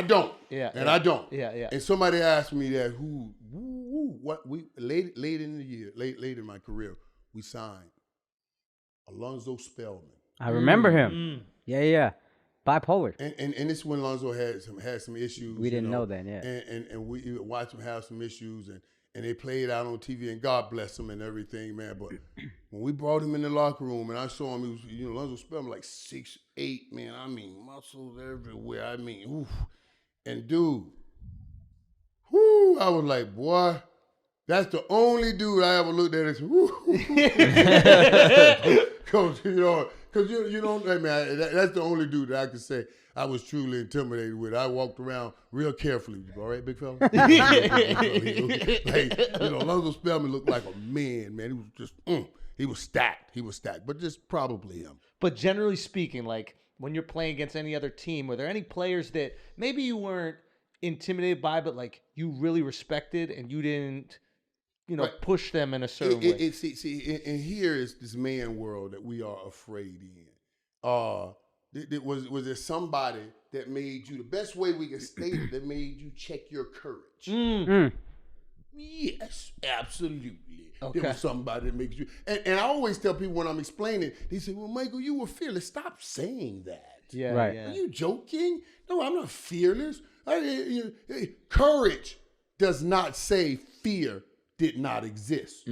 don't. Yeah. I don't. Yeah. And somebody asked me that late in the year, late in my career, we signed Alonzo Spellman. I remember him. Yeah. Bipolar. And this is when Alonzo had some issues. We didn't know that, yeah. And we watched him have some issues, and they played out on TV, and God bless him and everything, man. But when we brought him in the locker room, and I saw him, he was, Alonzo Spellman like 6'8", man. I mean, muscles everywhere. I mean, oof. And dude, I was like, boy, that's the only dude I ever looked at and said, Because that's the only dude that I could say I was truly intimidated with. I walked around real carefully. All right, big fella? Alonzo Spellman looked like a man, man. He was just, he was stacked. But just probably him. But generally speaking, like when you're playing against any other team, were there any players that maybe you weren't intimidated by, but like you really respected and you didn't, push them in a certain way? And here is this man world that we are afraid in. Was there somebody that made you, the best way we can state it, that made you check your courage? Yes, absolutely. Okay. There was somebody that makes you, and I always tell people when I'm explaining, they say, well, Michael, you were fearless. Stop saying that. Yeah, right. Yeah. Are you joking? No, I'm not fearless. Courage does not say fear did not exist.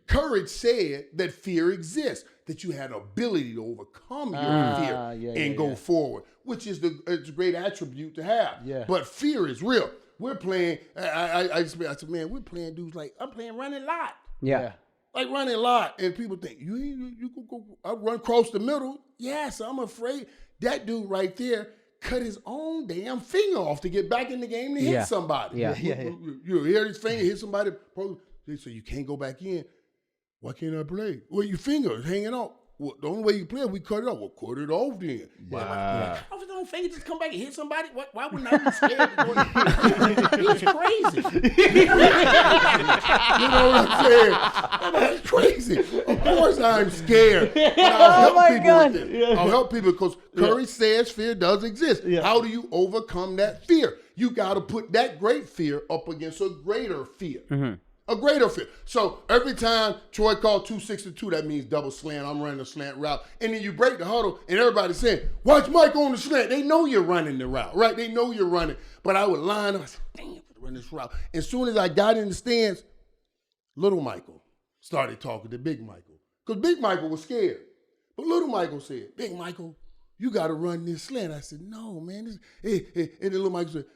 Courage said that fear exists, that you had ability to overcome your fear and go forward, which is it's a great attribute to have. Yeah. But fear is real. We're playing, I said, man, we're playing dudes like, I'm playing running lot. Yeah. Like running lot. And people think, you could go, I run across the middle. Yes, I'm afraid. That dude right there cut his own damn finger off to get back in the game to hit somebody. Yeah. You hear his finger hit somebody. They say, you can't go back in. Why can't I play? Well, your finger is hanging out. Well, the only way you play, we cut it off. Well, cut it off then. Wow. How his own finger just come back and hit somebody? Why wouldn't I be scared to go? He's crazy. You know what I'm saying? That's crazy. Of course I'm scared. I'll help people with this. I'll help people because courage says fear does exist. Yeah. How do you overcome that fear? You got to put that great fear up against a greater fear. Mm-hmm. A greater fear. So every time Troy called 262, that means double slant. I'm running a slant route. And then you break the huddle and everybody's saying, watch Mike on the slant. They know you're running the route, right? They know you're running. But I would line up. I said, damn, I'm run this route. As soon as I got in the stands, little Michael started talking to Big Michael. Because Big Michael was scared. But little Michael said, Big Michael, you got to run this slant. I said, no, man. And then little Michael said,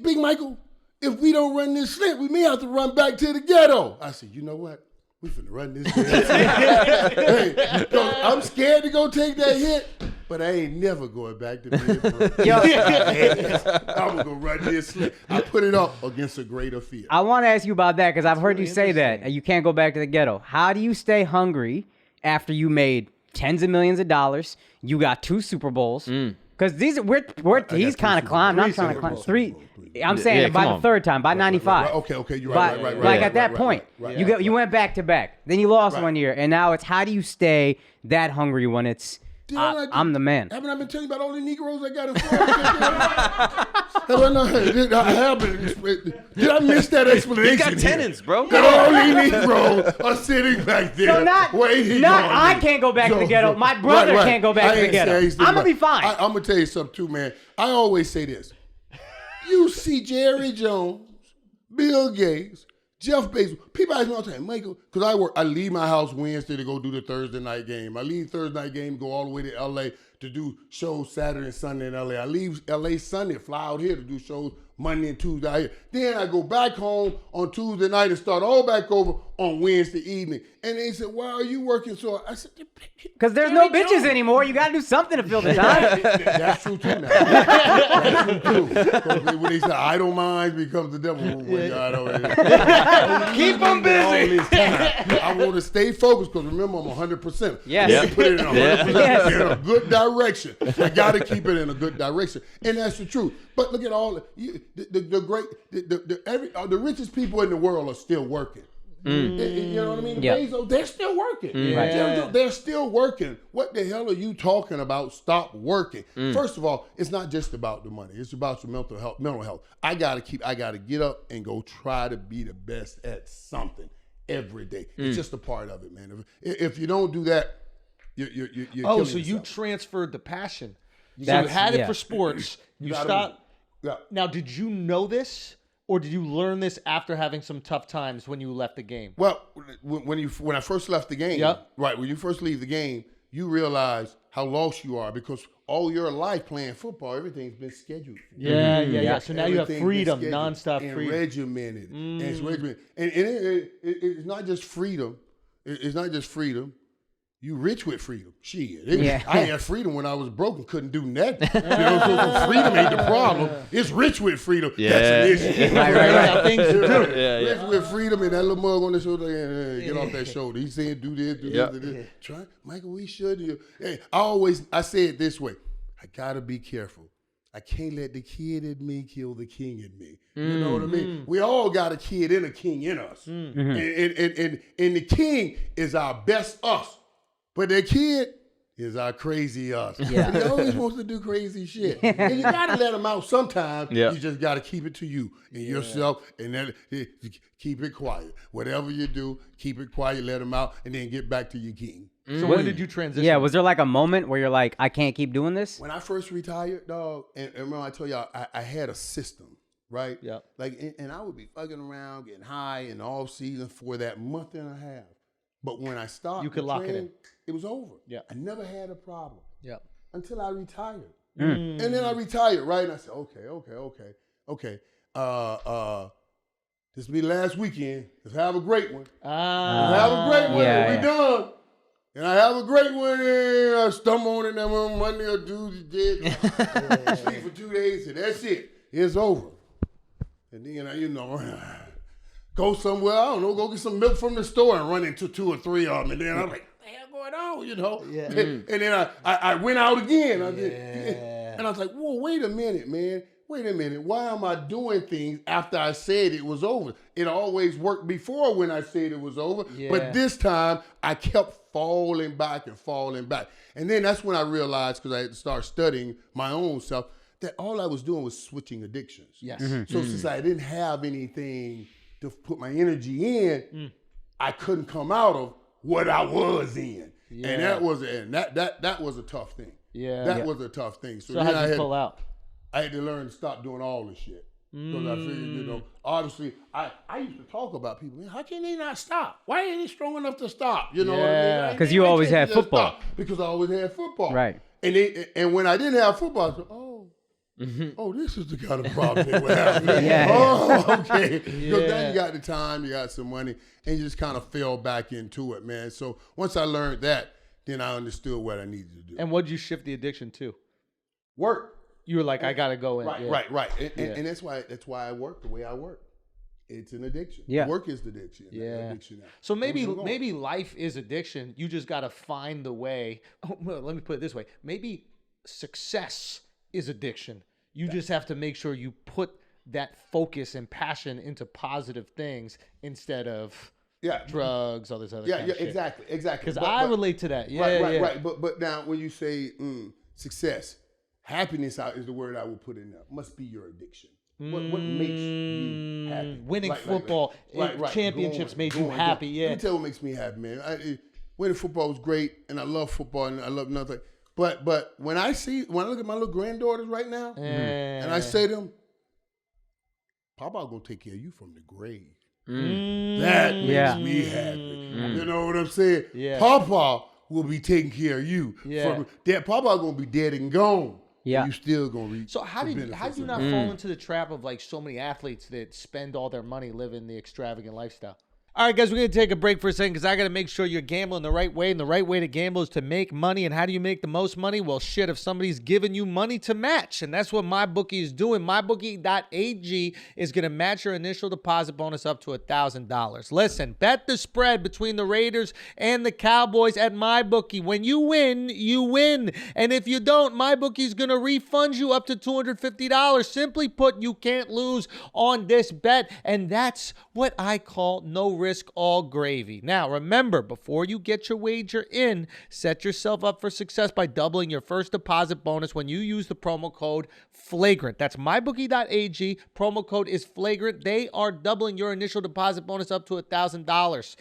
Big Michael, if we don't run this slant, we may have to run back to the ghetto. I said, you know what? We finna run this slant. Hey, I'm scared to go take that hit, but I ain't never going back to bed. I'm gonna run this slant. I put it up against a greater fear. I want to ask you about that because I've heard you say that you can't go back to the ghetto. How do you stay hungry after you made tens of millions of dollars? You got 2 Super Bowls. Because he's kind of climbed. I'm trying to climb 3. I'm saying by the third time, by 95. Okay, you're right. Like at that point, you went back to back. Then you lost 1 year, and now it's how do you stay that hungry when it's I'm the man. Haven't I been telling you about all the Negroes I got in Florida? Did I miss that explanation? You got tenants, bro. All these Negroes are sitting back there. So not I can't go back to the ghetto. My brother can't go back to the ghetto. I'm going to be fine. I'm going to tell you something too, man. I always say this. You see Jerry Jones, Bill Gates, Jeff Bezos. People ask me all the time, Michael, because I leave my house Wednesday to go do the Thursday night game. I leave Thursday night game, go all the way to LA to do shows Saturday and Sunday in LA. I leave LA Sunday, fly out here to do shows Monday and Tuesday out here. Then I go back home on Tuesday night and start all back over on Wednesday evening. And they said, why are you working so hard? I said, because there's no bitches anymore. You got to do something to fill the time. That's true too now. That's true too. 'Cause when they say idle minds becomes the devil. Keep them busy. I want to stay focused because remember I'm 100%. Yes. You put it in 100% Yes. in a good direction. I got to keep it in a good direction, and that's the truth. But look at all the richest people in the world are still working. You know what I mean? The Bezos, they're still working. They're still working. What the hell are you talking about? Stop working. First of all, it's not just about the money. It's about your mental health. I gotta get up and go try to be the best at something every day. It's just a part of it, man. If you don't do that, you're killing yourself. You transferred the passion. So That's- you had it yeah. for sports. You gotta stopped. Yeah. Now, did you know this? Or did you learn this after having some tough times when you left the game? Well, when I first left the game, right, when you first leave the game, you realize how lost you are because all your life playing football, everything's been scheduled. Yeah. So now you have Everything's been freedom, scheduled nonstop and freedom. regimented. And it's regimented. And it's not just freedom. It's not just freedom. You rich with freedom. Shit. I had freedom when I was broke and couldn't do nothing. So freedom ain't the problem. It's rich with freedom. That's an issue. Right. Things to do. Rich with freedom and that little mug on the shoulder, get off that shoulder. He's saying do this, do this. Try, Michael, we should. Hey, I say it this way. I gotta be careful. I can't let the kid in me kill the king in me. You know what I mean? We all got a kid and a king in us. And the king is our best us. But that kid is our crazy us. Yeah. And he always wants to do crazy shit. And you gotta let him out sometimes. You just gotta keep it to you and yourself and then keep it quiet. Whatever you do, keep it quiet, let him out, and then get back to your king. So when did you transition? Yeah, was there like a moment where you're like, I can't keep doing this? When I first retired, dog, and remember I told y'all I had a system, right? Yeah. Like, and I would be fucking around, getting high in the off season for that month and a half. But when I stopped, You could lock it in. It was over. Yeah. I never had a problem. Yeah. Until I retired. And then I retired, right? And I said, okay. This will be the last weekend. Let's have a great one. Let's have a great one. Yeah, We done. And I have a great one. And I stumble on it that one Monday or Tuesday. Sleep for 2 days. And that's it. It's over. And then, go somewhere, I don't know, go get some milk from the store and run into 2 or 3 of them. And then I'm like, what the hell going on, Yeah. And then I went out again. And I was like, whoa, wait a minute, man. Wait a minute. Why am I doing things after I said it was over? It always worked before when I said it was over. Yeah. But this time, I kept falling back. And then that's when I realized, because I had to start studying my own self, that all I was doing was switching addictions. Yes. So since I didn't have anything to put my energy in, I couldn't come out of what I was in. Yeah. And that was a tough thing. Yeah. That was a tough thing. So how did you pull out? I had to learn to stop doing all this shit. Because I figured, obviously, I used to talk about people, man, how can they not stop? Why ain't they strong enough to stop? You know what I mean? 'Cause you Why always can't had they just football. stop? Because I always had football. Right. And when I didn't have football, I said, oh, this is the kind of problem that would happen. Yeah. Oh, okay. Because now you got the time, you got some money, and you just kind of fell back into it, man. So once I learned that, then I understood what I needed to do. And what did you shift the addiction to? Work. You were like, I gotta go in. Right. And that's why I work the way I work. It's an addiction. Yeah. Work is the addiction. Yeah. Addiction now. So maybe life is addiction. You just gotta find the way. Well, let me put it this way. Maybe success is addiction. You just have to make sure you put that focus and passion into positive things instead of drugs, all this other kind of shit. Exactly. Because I relate to that. Right. But now when you say success, happiness is the word I would put in there. Must be your addiction. What makes you happy? Winning football, championships made you happy. Yeah. Let me tell you what makes me happy, man. Winning football was great, and I love football, and I love nothing. But when I look at my little granddaughters right now, and I say to them, Papa gonna take care of you from the grave. That makes me happy. You know what I'm saying? Yeah. Papa will be taking care of you. Yeah. Papa gonna be dead and gone. Yeah. You still gonna reach. So how do you not fall into the trap of like so many athletes that spend all their money living the extravagant lifestyle? All right, guys, we're going to take a break for a second because I got to make sure you're gambling the right way. And the right way to gamble is to make money. And how do you make the most money? Well, shit, if somebody's giving you money to match. And that's what MyBookie is doing. MyBookie.ag is going to match your initial deposit bonus up to $1,000. Listen, bet the spread between the Raiders and the Cowboys at MyBookie. When you win, you win. And if you don't, MyBookie is going to refund you up to $250. Simply put, you can't lose on this bet. And that's what I call no risk, all gravy. Now, remember, before you get your wager in, set yourself up for success by doubling your first deposit bonus when you use the promo code Flagrant. That's mybookie.ag. Promo code is Flagrant. They are doubling your initial deposit bonus up to $1,000.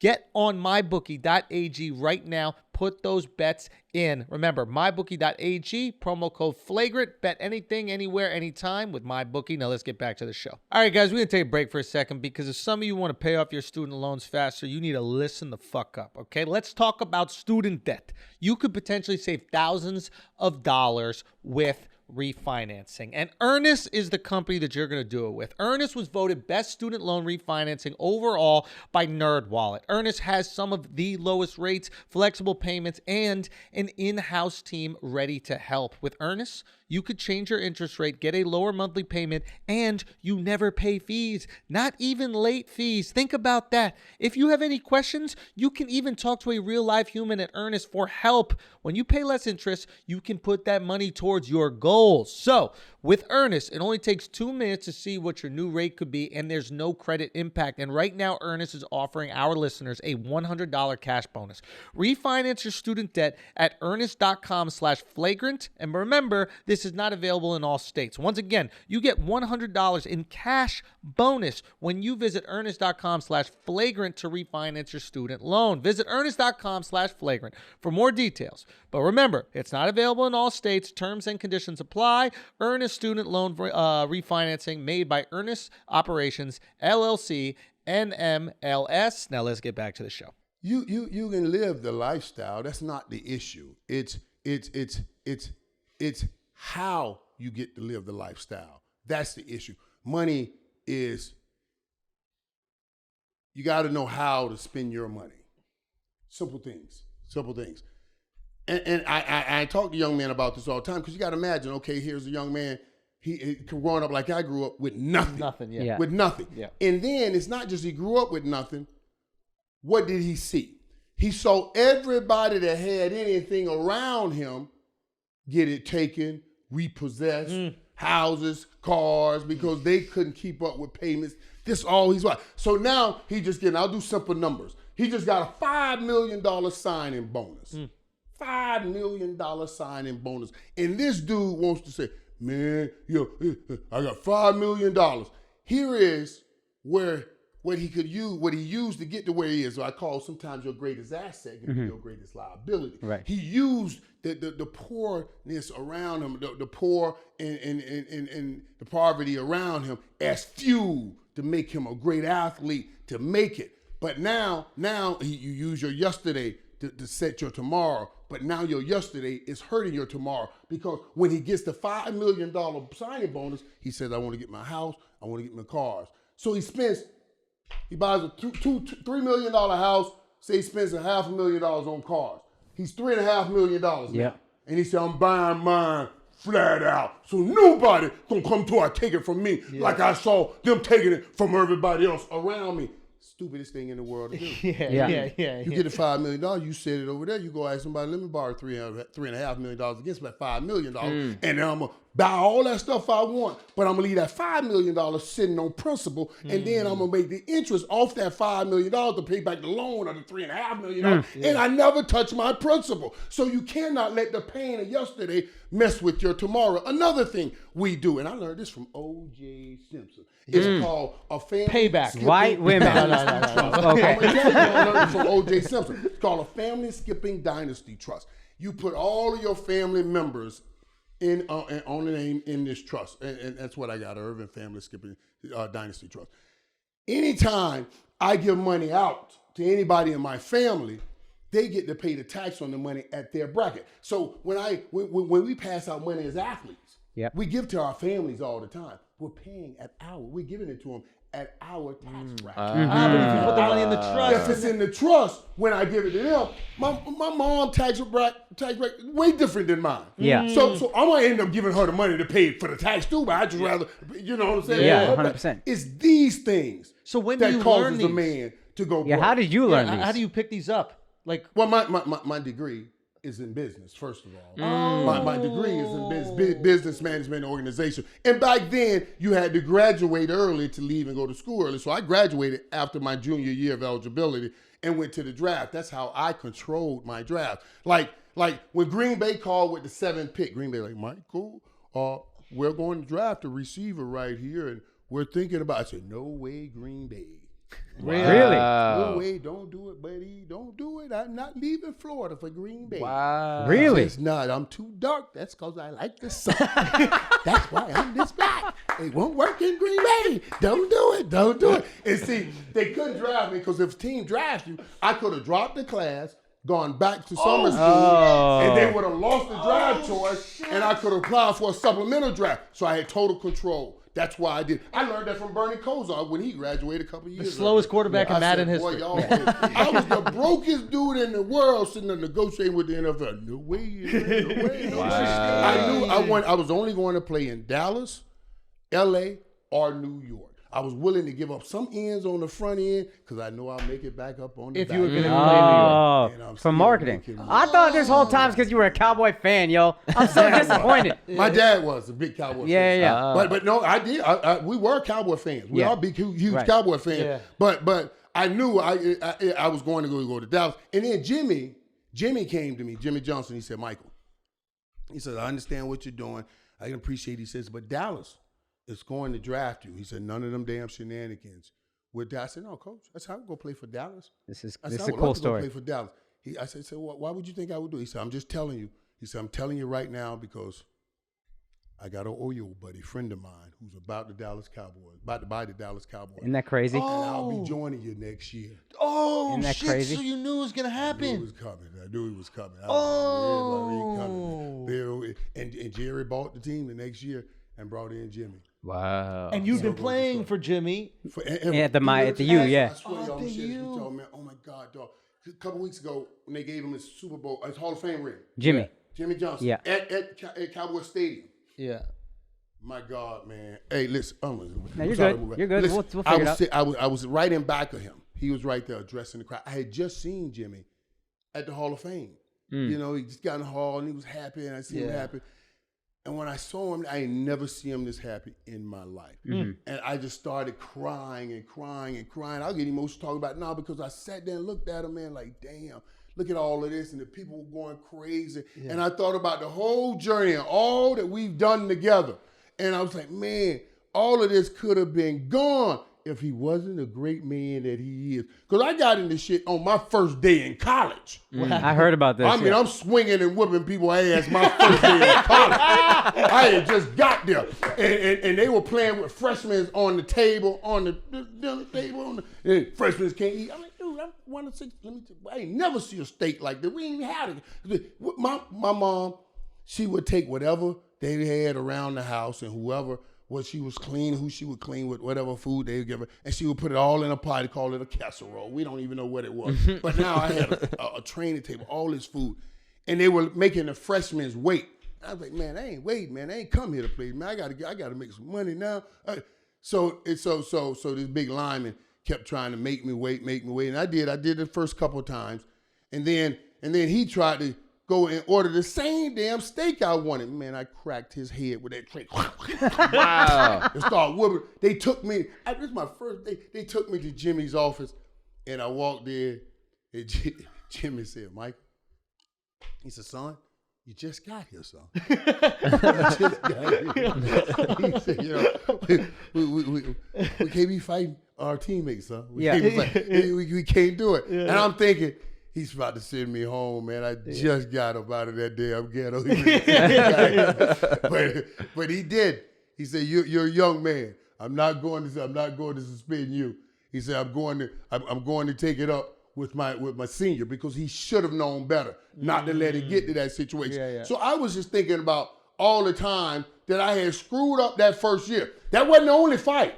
Get on mybookie.ag right now. Put those bets in. Remember, mybookie.ag, promo code Flagrant. Bet anything, anywhere, anytime with MyBookie. Now let's get back to the show. All right, guys, we're going to take a break for a second because if some of you want to pay off your student loans faster, you need to listen the fuck up, okay? Let's talk about student debt. You could potentially save thousands of dollars with refinancing. And Earnest is the company that you're going to do it with. Earnest was voted best student loan refinancing overall by NerdWallet. Earnest has some of the lowest rates, flexible payments, and an in-house team ready to help. With Earnest, you could change your interest rate, get a lower monthly payment, and you never pay fees, not even late fees. Think about that. If you have any questions, you can even talk to a real-life human at Earnest for help. When you pay less interest, you can put that money towards your goals. So, with Earnest, it only takes 2 minutes to see what your new rate could be, and there's no credit impact. And right now, Earnest is offering our listeners a $100 cash bonus. Refinance your student debt at earnest.com/flagrant. And remember, this is not available in all states. Once again, you get $100 in cash bonus when you visit earnest.com/flagrant to refinance your student loan. Visit earnest.com/flagrant for more details. But remember, it's not available in all states. Terms and conditions apply. Earnest student loan refinancing made by Earnest Operations, LLC, NMLS. Now let's get back to the show. You can live the lifestyle. That's not the issue. It's how you get to live the lifestyle. That's the issue. Money is, you got to know how to spend your money. Simple things. And I talk to young men about this all the time because you got to imagine, okay, here's a young man, he growing up like I grew up with nothing. With nothing. Yeah. And then it's not just he grew up with nothing. What did he see? He saw everybody that had anything around him get it taken, repossessed, houses, cars, because they couldn't keep up with payments. This all he's watching. So now he just getting, I'll do simple numbers. He just got a $5 million signing bonus. $5 million signing bonus. And this dude wants to say, man, I got $5 million. Here is where what he used to get to where he is. So I call sometimes your greatest asset can be your greatest liability. Right. He used the poorness around him, the poor and the poverty around him as fuel to make him a great athlete, to make it. But now you use your yesterday to set your tomorrow. But now your yesterday is hurting your tomorrow, because when he gets the $5 million signing bonus, he says, I want to get my house, I want to get my cars. So he buys a $3 million house, say he spends $500,000 on cars. He's $3.5 million now. Yep. And he said, I'm buying mine flat out. So nobody gonna come to I take it from me like I saw them taking it from everybody else around me. Stupidest thing in the world to do. You get the $5 million, you set it over there, you go ask somebody, let me borrow $3.5 million against my $5 million, and then I'm going to buy all that stuff I want, but I'm going to leave that $5 million sitting on principal, and then I'm going to make the interest off that $5 million to pay back the loan of the $3.5 million, and I never touch my principal. So you cannot let the pain of yesterday mess with your tomorrow. Another thing we do, and I learned this from OJ Simpson, it's called a family Payback. White women. No. Okay. I learned this from OJ Simpson. It's called a family skipping dynasty trust. You put all of your family members in on the name in this trust, and that's what I got, Irvin Family Skipping Dynasty Trust. Anytime I give money out to anybody in my family, they get to pay the tax on the money at their bracket. So when we pass out money as athletes, we give to our families all the time. We're paying we're giving it to them at our tax bracket. But if you put the money in the trust, If it's in the trust, when I give it to them, my mom tax bracket way different than mine. Yeah. So I'm gonna end up giving her the money to pay for the tax too, but I just rather, you know what I'm saying? Yeah, 100%. It's these things. So when do that you causes learn a these? man to go. Yeah, broke. how did you learn these? How do you pick these up? Like, Well, my degree is in business, first of all. My degree is in business management and organization. And back then, you had to graduate early to leave and go to school early. So I graduated after my junior year of eligibility and went to the draft. That's how I controlled my draft. Like when Green Bay called with the 7th pick, Green Bay like, Michael, we're going to draft a receiver right here, and we're thinking about. I said, no way, Green Bay. Really? No way, don't do it, buddy. Don't do it. I'm not leaving Florida for Green Bay. Wow. Really? It's not. I'm too dark. That's because I like the sun. That's why I'm this black. It won't work in Green Bay. Don't do it. Don't do it. And see, they couldn't draft me because if a team drafts you, I could have dropped the class, gone back to summer school, and they would have lost the draft choice, and I could have applied for a supplemental draft. So I had total control. That's why I did. I learned that from Bernie Kosar when he graduated a couple years ago. the slowest quarterback in Madden history. Boy, I was the brokest dude in the world sitting there negotiating with the NFL. No way, no way, no way. I knew I was only going to play in Dallas, LA, or New York. I was willing to give up some ends on the front end because I know I'll make it back up on the If back you were going to end. play in New York. And I'm For still marketing. making money. I thought this whole time it's because you were a Cowboy fan, yo. I'm so disappointed. My dad was a big Cowboy fan. Yeah. But no, I did. We were Cowboy fans. We are big, huge Right. Cowboy fans. Yeah. But I knew I was going to go to Dallas. And then Jimmy came to me, Jimmy Johnson. He said, Michael, he said, I understand what you're doing. I can appreciate it. He says, but Dallas is going to draft you. He said, none of them damn shenanigans. With that, I said, no, coach, I said, I would go play for Dallas. This is I said, a I would cool love to go story. play for Dallas. I said, why would you think I would do it? He said, I'm just telling you. He said, I'm telling you right now because I got an old buddy, friend of mine, who's about to buy the Dallas Cowboys. Isn't that crazy? And I'll be joining you next year. Oh, Isn't that shit. crazy? So you knew it was going to I knew he happen. was coming. And Jerry bought the team the next year and brought in Jimmy. Wow. And you've been playing for Jimmy. At the U, yeah. I swear to y'all, shit, y'all, man. Oh my God, dog. A couple weeks ago, when they gave him his Super Bowl, his Hall of Fame ring. Jimmy. Jimmy Johnson. Yeah. At Cowboy Stadium. Yeah. My God, man. Hey, listen. No, you're good. You're good. We'll figure it out. I was right in back of him. He was right there addressing the crowd. I had just seen Jimmy at the Hall of Fame. You know, he just got in the hall and he was happy, and I see him happy. And when I saw him, I ain't never see him this happy in my life. And I just started crying and crying and crying. I'll get emotional talking about it now because I sat there and looked at him, man, like, damn, look at all of this. And the people were going crazy. And I thought about the whole journey and all that we've done together. And I was like, man, all of this could have been gone if he wasn't a great man that he is. Because I got into shit on my first day in college. I heard about this. I mean, I'm swinging and whipping people's ass my first day in college. I had just got there. And they were playing with freshmen on the table, on the dinner table. And freshmen can't eat. I'm like, dude, I'm 1 of 6. I ain't never see a steak like that. We ain't even had it. My mom, she would take whatever they had around the house and whoever, what she was clean, who she would clean with, whatever food they would give her, and she would put it all in a pot, call it a casserole. We don't even know what it was. But now I had a training table, all this food, and they were making the freshmen wait. I was like, man, I ain't waiting, man. I ain't come here to play, man. I gotta make some money now. So this big lineman kept trying to make me wait, and I did the first couple of times, and then he tried to go and order the same damn steak I wanted. Man, I cracked his head with that tray. Wow. And started whooping. They took me, this is my first day, they took me to Jimmy's office, and I walked in, and Jimmy said, Mike, he said, son, you just got here, son. You just got here. He said, you know, we can't be fighting our teammates, son. We can't do it. And I'm thinking, he's about to send me home, man. I just got up out of that damn ghetto. But he did. He said, "You're a young man. I'm not going to suspend you." He said, "I'm going to take it up with my senior because he should have known better not to let it get to that situation. Yeah. So I was just thinking about all the time that I had screwed up that first year. That wasn't the only fight.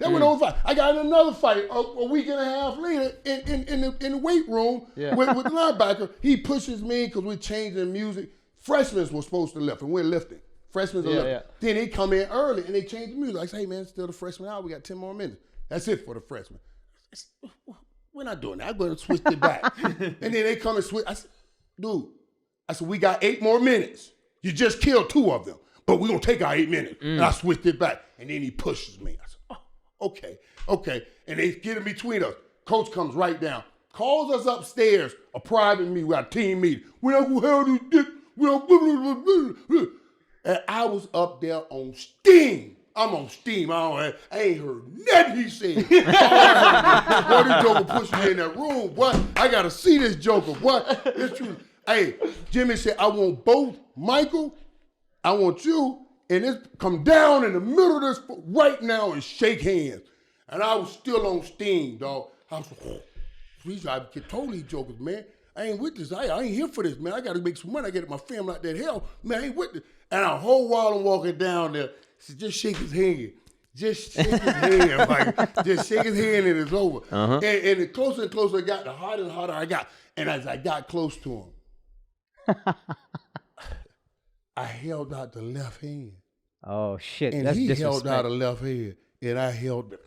I got in another fight a week and a half later in the weight room with the linebacker. He pushes me because we're changing music. Freshmen were supposed to lift, and we're lifting. Freshmen are lifting. Yeah. Then they come in early, and they change the music. I say, hey, man, it's still the freshman hour. We got 10 more minutes. That's it for the freshmen. We're not doing that. I'm going to switch it back. And then they come and switch. I said, dude, we got 8 more minutes. You just killed 2 of them, but we're going to take our 8 minutes. And I switched it back. And then he pushes me. I said, oh, okay. And they get in between us. Coach comes right down, calls us upstairs, a private meeting. We got a team meeting. We don't go hell this. And I was up there on steam. I'm on steam. I ain't heard nothing he said. Boy, this joker pushed me in that room. What? I got to see this joker. What? It's true. Hey, Jimmy said, I want both Michael, I want you, and this come down in the middle of this right now and shake hands. And I was still on steam, dog. I was I told these jokers, man, I ain't with this. I ain't here for this, man. I got to make some money. I got my family out that hell. Man, I ain't with this. And a whole while I'm walking down there, just shake his hand. Just shake his hand. Like, just shake his hand and it's over. And the closer and closer I got, the harder and harder I got. And as I got close to him, I held out the left hand. Oh, shit. And that's he disrespect. held out a left hand. And I held it.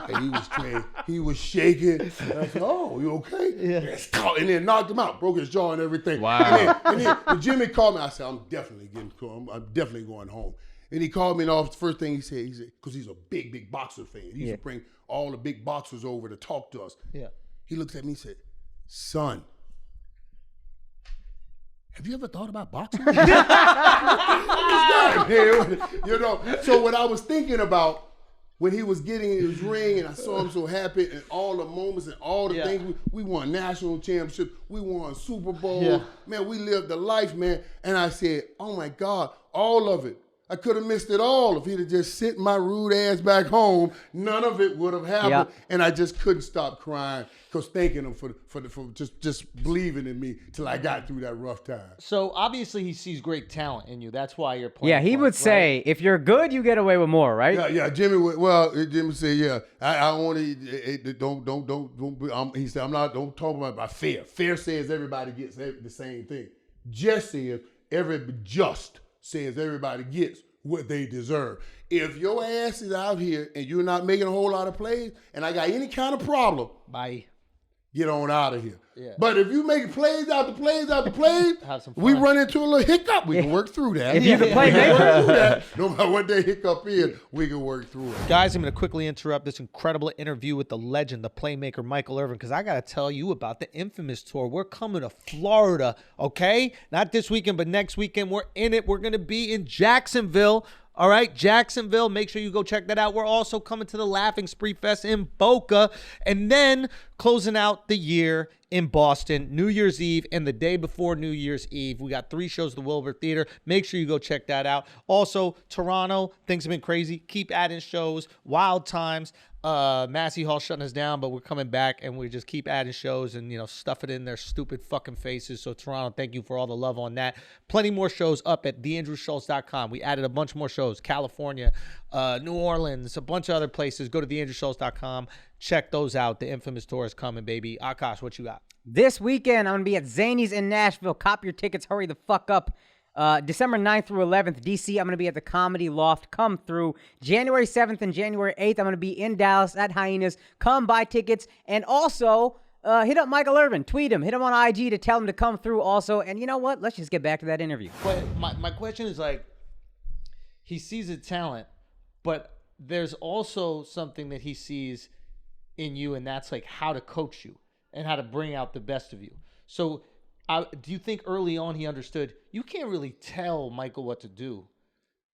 And he was shaking. And I said, oh, you okay? Yeah. And then knocked him out, broke his jaw and everything. Wow. And then when Jimmy called me, I said, I'm definitely going home. And he called me, and the first thing he said, because he's a big boxer fan. He used to bring all the big boxers over to talk to us. Yeah. He looked at me and said, son, have you ever thought about boxing? You know, so what I was thinking about when he was getting in his ring and I saw him so happy and all the moments and all the things, we won national championships, we won Super Bowls, man, we lived the life, man. And I said, oh my God, all of it. I could have missed it all if he'd have just sent my rude ass back home. None of it would have happened, and I just couldn't stop crying because thanking him for just believing in me till I got through that rough time. So obviously he sees great talent in you. That's why you're playing. Yeah, he would say, if you're good, you get away with more, right? Yeah. Jimmy said, yeah, I want to. Don't. He said, don't talk about fair. Fair says everybody gets the same thing. Just says says everybody gets what they deserve. If your ass is out here and you're not making a whole lot of plays, and I got any kind of problem, bye. Get on out of here. Yeah. But if you make plays after plays after plays, have some fun. We run into a little hiccup. We can work through that. If you're the playmaker, no matter what that hiccup is, we can work through it. Guys, I'm going to quickly interrupt this incredible interview with the legend, the playmaker, Michael Irvin, because I got to tell you about the Infamous Tour. We're coming to Florida, okay? Not this weekend, but next weekend. We're in it. We're going to be in Jacksonville. All right, Jacksonville. Make sure you go check that out. We're also coming to the Laughing Spree Fest in Boca. And then closing out the year in Boston, New Year's Eve and the day before New Year's Eve. We got 3 shows at the Wilbur Theater. Make sure you go check that out. Also, Toronto, things have been crazy. Keep adding shows. Wild times. Massey Hall shutting us down, but we're coming back and we just keep adding shows and, stuff it in their stupid fucking faces. So Toronto, thank you for all the love on that. Plenty more shows up at theandrewschulz.com. We added a bunch more shows. California, New Orleans, a bunch of other places. Go to theandrewschulz.com. Check those out. The Infamous Tour is coming, baby. Akaash, what you got? This weekend, I'm going to be at Zany's in Nashville. Cop your tickets. Hurry the fuck up. December 9th through 11th, DC, I'm going to be at the Comedy Loft. Come through. January 7th and January 8th, I'm going to be in Dallas at Hyenas. Come buy tickets. And also, hit up Michael Irvin. Tweet him. Hit him on IG to tell him to come through also. And you know what? Let's just get back to that interview. But my question is, he sees a talent, but there's also something that he sees in you, and that's how to coach you and how to bring out the best of you. So do you think early on he understood you can't really tell Michael what to do?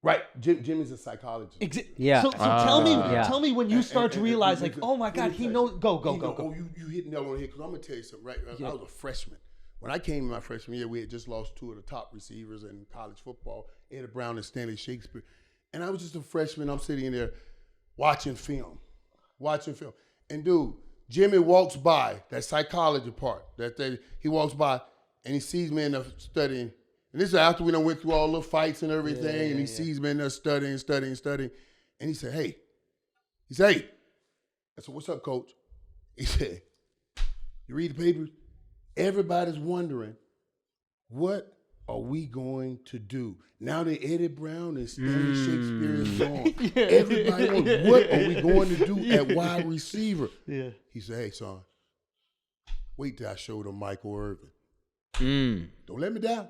Right. Jimmy's a psychologist. Yeah. So tell me when you start to realize, oh my God, he knows. Go. Oh, you hit the nail on the head, because I'm going to tell you something, right? I was a freshman. When I came in my freshman year, we had just lost 2 of the top receivers in college football, Eddie Brown and Stanley Shakespeare. And I was just a freshman. I'm sitting there watching film. And dude, Jimmy walks by, that psychology part, he walks by and he sees me in there studying. And this is after we done went through all the fights and everything, and he sees me in there studying. And he said, hey. I said, what's up, coach? He said, you read the papers? Everybody's wondering, what are we going to do? Now that Eddie Brown and Stanley Shakespeare is gone, everybody wonders, what are we going to do at wide receiver? Yeah. He said, hey, son, wait till I show them Michael Irvin. Don't let me down.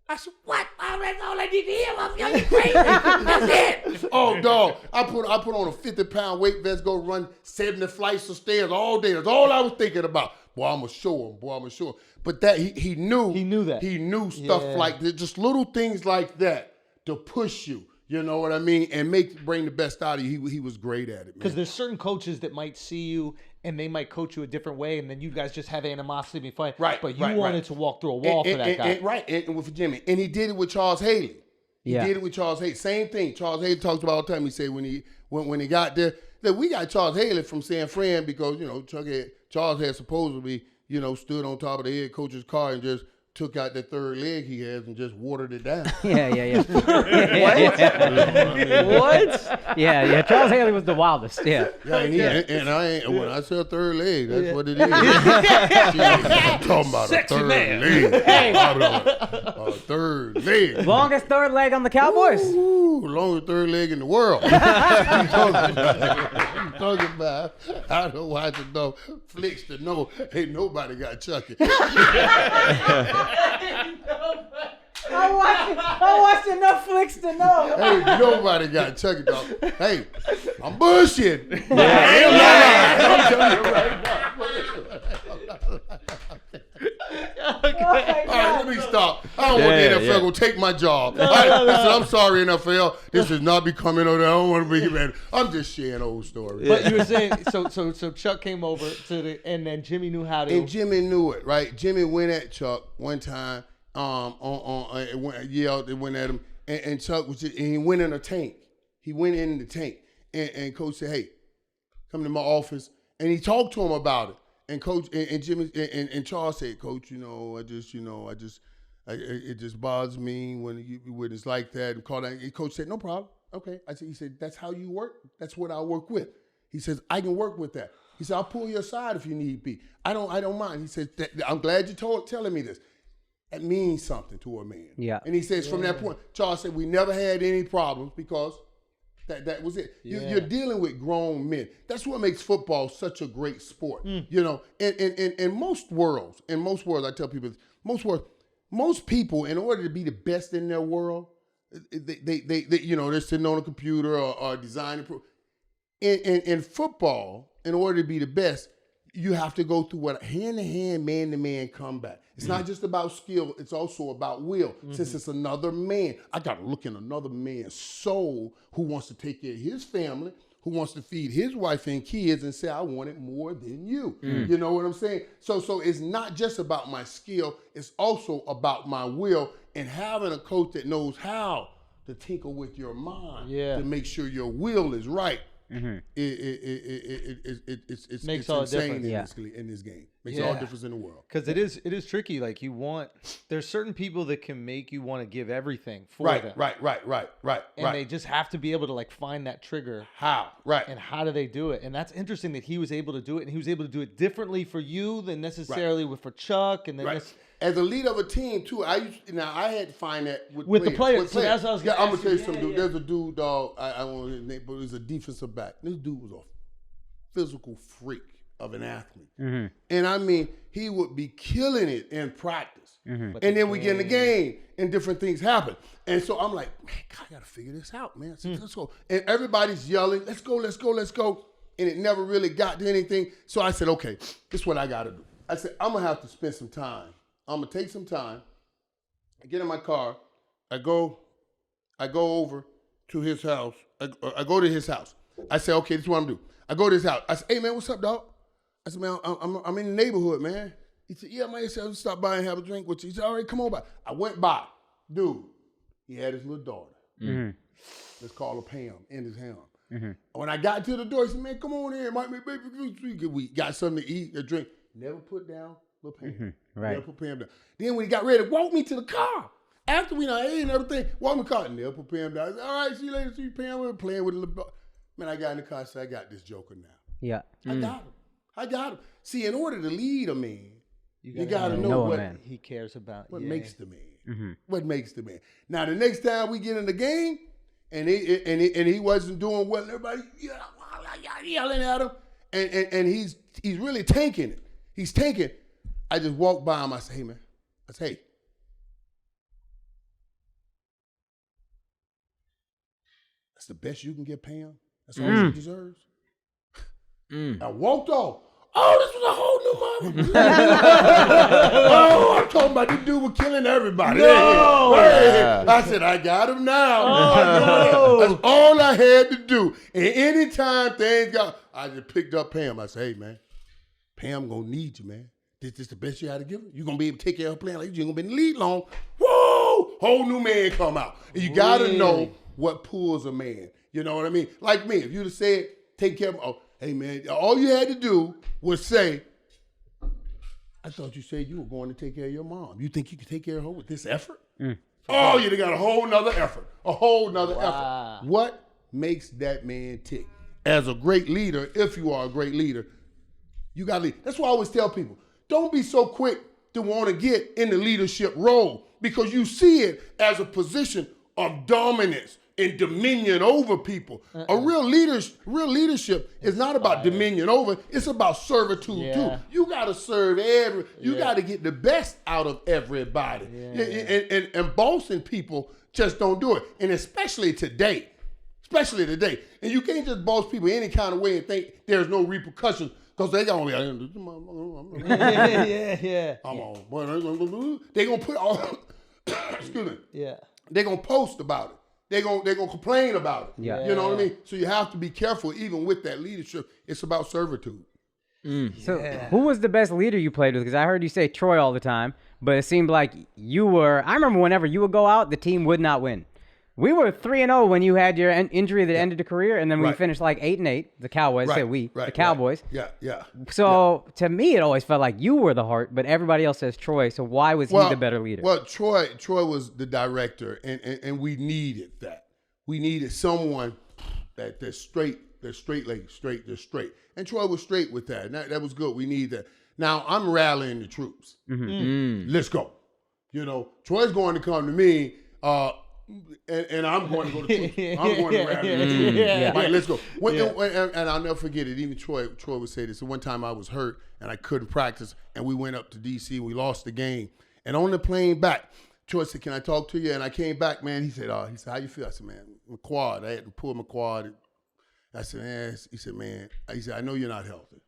I said, what? That's all I need to hear. I'm crazy. That's it. Oh, dog. I put on a 50-pound weight vest, go run 70 flights of stairs all day. That's all I was thinking about. Boy, I'm going to show him. But that he knew. He knew that. He knew stuff like that. Just little things like that to push you. You know what I mean? And bring the best out of you. He was great at it, man. Because there's certain coaches that might see you and they might coach you a different way, and then you guys just have animosity and be fine. Right. But you wanted to walk through a wall for that guy. And with Jimmy. And he did it with Charles Haley. He did it with Charles Haley. Same thing. Charles Haley talks about all the time. He said when he got there, that we got Charles Haley from San Fran because, Charles had supposedly, stood on top of the head coach's car and just took out that third leg he has and just watered it down. Yeah. What? Yeah. Charles Haley was the wildest. Yeah. And I ain't, when I say a third leg, that's what it is. I'm talking about Sexy a third man. leg. A third leg. Longest third leg on the Cowboys. Ooh, longest third leg in the world. I'm talking about. I don't watch enough flicks to know ain't nobody got Chucky. I watched enough flicks to know. Ain't nobody got Chucky, dog. Hey, I'm bullshitting. I'm telling you right now. All right, let me stop. I don't want the NFL to take my job. All right, listen, I'm sorry, NFL. This is not becoming on. I don't want to be mad. I'm just sharing old stories. But you were saying, so Chuck came over and then Jimmy knew how to. And Jimmy knew it, right? Jimmy went at Chuck one time. It went at him, and Chuck and he went in a tank. He went in the tank, and Coach said, "Hey, come to my office," and he talked to him about it. And Coach and Jimmy and Charles said, "Coach, it just bothers me when it's like that." And call that. And Coach said, "No problem. Okay." He said, "That's how you work. That's what I work with." He says, "I can work with that." He said, "I'll pull you aside if you need be. I don't mind." He said, "I'm glad you're telling me this. That means something to a man." Yeah. And he says from that point, Charles said, we never had any problems because that was it. You're dealing with grown men. That's what makes football such a great sport. In most worlds, I tell people this, most people, in order to be the best in their world, they're sitting on a computer or designing. In football, in order to be the best, you have to go through what hand-to-hand, man-to-man combat. It's not just about skill, it's also about will. Since it's another man, I got to look in another man's soul who wants to take care of his family, who wants to feed his wife and kids and say, I want it more than you. You know what I'm saying? So it's not just about my skill, it's also about my will, and having a coach that knows how to tinker with your mind to make sure your will is right. It's makes all the difference in this game. Makes all the difference in the world. Because it is tricky. Like there's certain people that can make you want to give everything for them. Right. And they just have to be able to find that trigger. How? Right. And how do they do it? And that's interesting that he was able to do it, and he was able to do it differently for you than necessarily for Chuck. And then as a leader of a team too, I had to find that with the players. So that's what I was I'm gonna tell you yeah, something, dude. There's a dude, dog. I won't his name, but it was a defensive back. This dude was a physical freak of an athlete, and I mean, he would be killing it in practice. And then we get in the game, and different things happen. And so I'm like, man, God, I gotta figure this out, man. So let's go. And everybody's yelling, let's go. And it never really got to anything. So I said, okay, this is what I gotta do. I said, I'm gonna have to spend some time. I'm gonna take some time. I get in my car. I go over to his house. I go to his house. I say, okay, this is what I'm gonna do. I go to his house. I say, hey man, what's up, dog? I said, man, I'm in the neighborhood, man. He said, yeah, man. He said, I'll stop by and have a drink with you. He said, all right, come on by. I went by. Dude, he had his little daughter. Let's call her Pam in his house. When I got to the door, he said, man, come on in. We got something to eat, a drink. Never put down little Pam. Right. Never put Pam down. Then when he got ready, walked me to the car. After we done ate and everything, walked me to the car. Never put Pam down. I said, all right, see you later. See you, Pam. We're playing with a little. Man, I got in the car and said, I got this joker now. Yeah. I got him. See, in order to lead a man, you gotta know what he cares about. What makes the man. What makes the man. Now, the next time we get in the game, and he wasn't doing well, and everybody yelling at him, and he's really tanking it. He's tanking. I just walked by him. I said, hey, man. I said, hey. That's the best you can get, Pam. That's all she deserves. I walked off. Oh, this was a whole new mother. Oh, I'm talking about this dude was killing everybody. No. Hey. I said, I got him now. Oh, That's all I had to do. And anytime things got, I just picked up Pam. I said, hey, man, Pam gonna need you, man. This the best you had to give her. You gonna be able to take care of her playing like you ain't gonna be in the lead long. Whoa! Whole new man come out. And you gotta know what pulls a man. You know what I mean? Like me, if you'd have said, take care of, oh, hey man, all you had to do was say, I thought you said you were going to take care of your mom. You think you can take care of her with this effort? Oh, you got a whole nother effort. A whole nother effort. What makes that man tick? As a great leader, if you are a great leader, you got to lead. That's why I always tell people, don't be so quick to want to get in the leadership role because you see it as a position of dominance and dominion over people. A real leadership is not about dominion over, it's about servitude too. You gotta serve you gotta get the best out of everybody. And bossing people just don't do it. And especially today. And you can't just boss people any kind of way and think there's no repercussions because they gonna be they gonna put all excuse me. Yeah. They gonna post about it. They're gonna complain about it. You know what I mean? So you have to be careful even with that leadership. It's about servitude. So who was the best leader you played with? Because I heard you say Troy all the time, but it seemed like you were, I remember whenever you would go out, the team would not win. We were 3-0 when you had your injury that ended the career, and then we finished like 8-8. The Cowboys, the Cowboys. So to me, it always felt like you were the heart, but everybody else says Troy. So why was he the better leader? Well, Troy was the director, and we needed that. We needed someone that's straight. They're straight. And Troy was straight with that. And that was good. We need that. Now I'm rallying the troops. Let's go. You know, Troy's going to come to me. And I'm going to go to troops. I'm going to rally. Mike, let's go. And I'll never forget it. Even Troy would say this. So one time I was hurt and I couldn't practice, and we went up to D.C. We lost the game. And on the plane back, Troy said, "Can I talk to you?" And I came back, man. He said, "How you feel?" I said, "Man, my quad. I had to pull my quad." I said, "Man," he said, "Man," he said, "I know you're not healthy,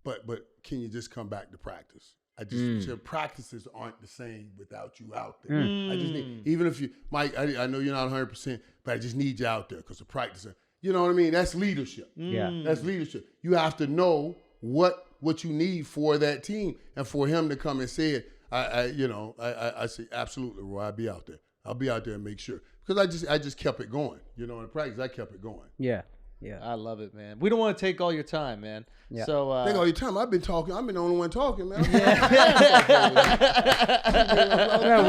but can you just come back to practice?" I just your practices aren't the same without you out there. I just need, even if you, Mike, I know you're not 100%, but I just need you out there because the practice. You know what I mean? That's leadership. That's leadership. You have to know what you need for that team, and for him to come and say it. I say absolutely, Roy. I'll be out there. I'll be out there and make sure because I just kept it going. You know, in practice, I kept it going. Yeah. I love it, man. We don't want to take all your time, man. Yeah. So take all your time. I've been talking. I've been the only one talking, man.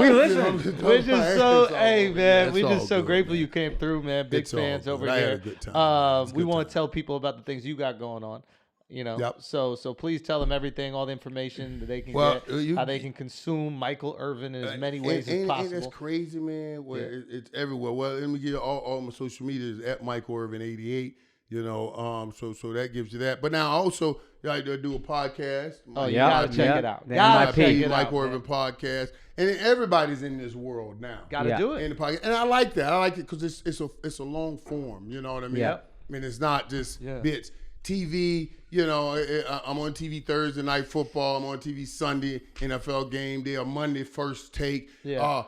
We listen. We're just so, hey, man. We're just so grateful you came through, man. Big fans over here. I had a good time. We want to tell people about the things you got going on. You know, so please tell them everything, all the information that they can get, how they can consume Michael Irvin in as many ways as possible. That's crazy, man. It's everywhere. Well, let me give you all my social media is at Michael Irvin 88. You know, so that gives you that. But now also, I do a podcast. You gotta check it out. Michael Irvin podcast, and everybody's in this world now. Gotta do it in the podcast, and I like that. I like it because it's a long form. You know what I mean? I mean, it's not just bits. TV, you know, I'm on TV Thursday night football. I'm on TV Sunday NFL game day or Monday first take. I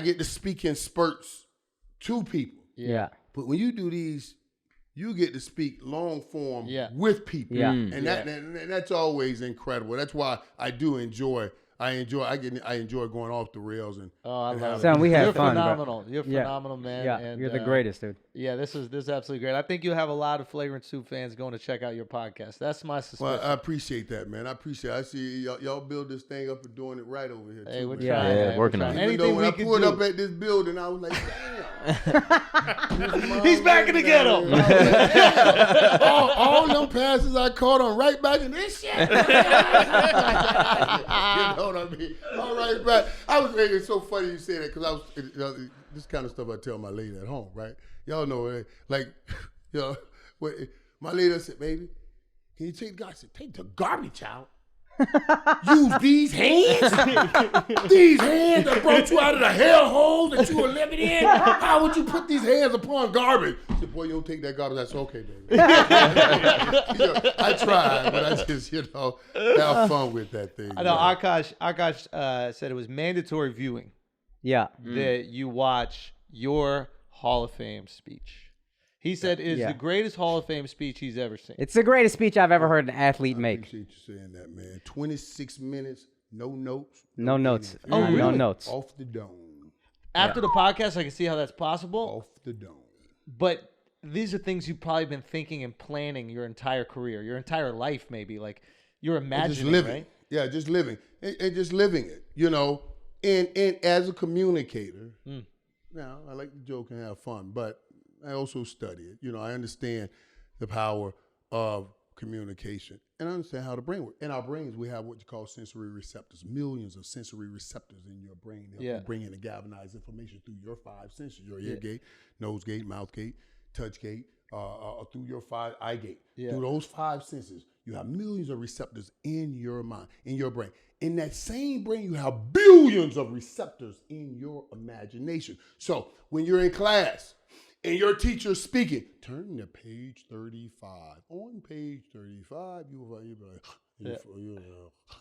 get to speak in spurts to people. But when you do these, you get to speak long form with people. And that's always incredible. That's why I do enjoy I enjoy going off the rails and. Oh, I love it. Son, we had You're fun, bro. phenomenal. You're Yeah. phenomenal, man. Yeah, and, you're the greatest, dude. Yeah, this is absolutely great. I think you have a lot of Flagrant Soup fans going to check out your podcast. That's my suspicion. Well, I appreciate that, man. I see y'all build this thing up and doing it right over here. Hey, too, we're man. trying. Yeah, man. working We're on trying. it. Even though Anything when we I can pulled do. up at this building, I was like, damn. He's back in the ghetto. All them passes I caught on right back in this shit. You know what I mean? All right, back. It's so funny you say that because I was this kind of stuff I tell my lady at home, right? Y'all know, like, my lady said, baby, can you take the garbage? I said, take the garbage out. Use these hands? These hands that brought you out of the hellhole that you were living in? How would you put these hands upon garbage? I said, boy, you don't take that garbage. I said, okay, baby. I tried, but I just, have fun with that thing. I know Akaash said it was mandatory viewing Yeah. that you watch your Hall of Fame speech. He said it is the greatest Hall of Fame speech he's ever seen. It's the greatest speech I've ever heard an athlete I make. appreciate you saying that, man. 26 minutes, no notes. No notes. anything. Oh, really? No notes. Off the dome. After the podcast, I can see how that's possible. Off the dome. But these are things you've probably been thinking and planning your entire career, your entire life, maybe. Like you're imagining, Just living. right? Yeah, just living. And just living it, And as a communicator, now I like to joke and have fun, but I also study it. I understand the power of communication and I understand how the brain works. In our brains, we have what you call sensory receptors, millions of sensory receptors in your brain that will bring in and galvanize information through your 5 senses, your ear gate, nose gate, mouth gate, touch gate, through your 5 eye gate. Yeah. Through those 5 senses, you have millions of receptors in your mind, in your brain. In that same brain, you have billions of receptors in your imagination. So when you're in class, and your teacher's speaking, turn to page 35. On page 35,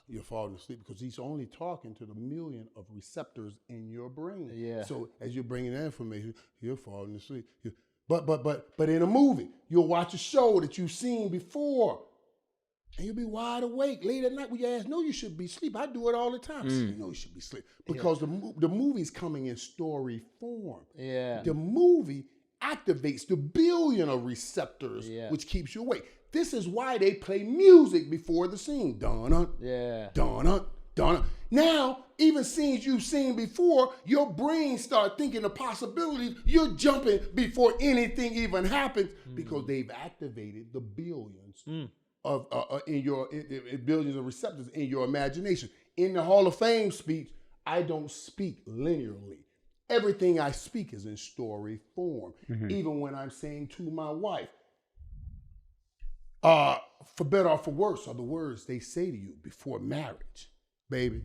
you're falling asleep because he's only talking to the million of receptors in your brain. Yeah. So as you're bringing that information, you're falling asleep. But in a movie, you'll watch a show that you've seen before, and you'll be wide awake late at night when your ass know you should be asleep. I do it all the time. So you know you should be asleep because the movie's coming in story form. Yeah. The movie activates the billion of receptors, which keeps you awake. This is why they play music before the scene. Dun-dun, dun-dun, dun-dun. Now, even scenes you've seen before, your brain start thinking the possibilities. You're jumping before anything even happens because they've activated the billions of billions of receptors in your imagination. In the Hall of Fame speech, I don't speak linearly. Everything I speak is in story form, even when I'm saying to my wife, for better or for worse are the words they say to you before marriage. Baby,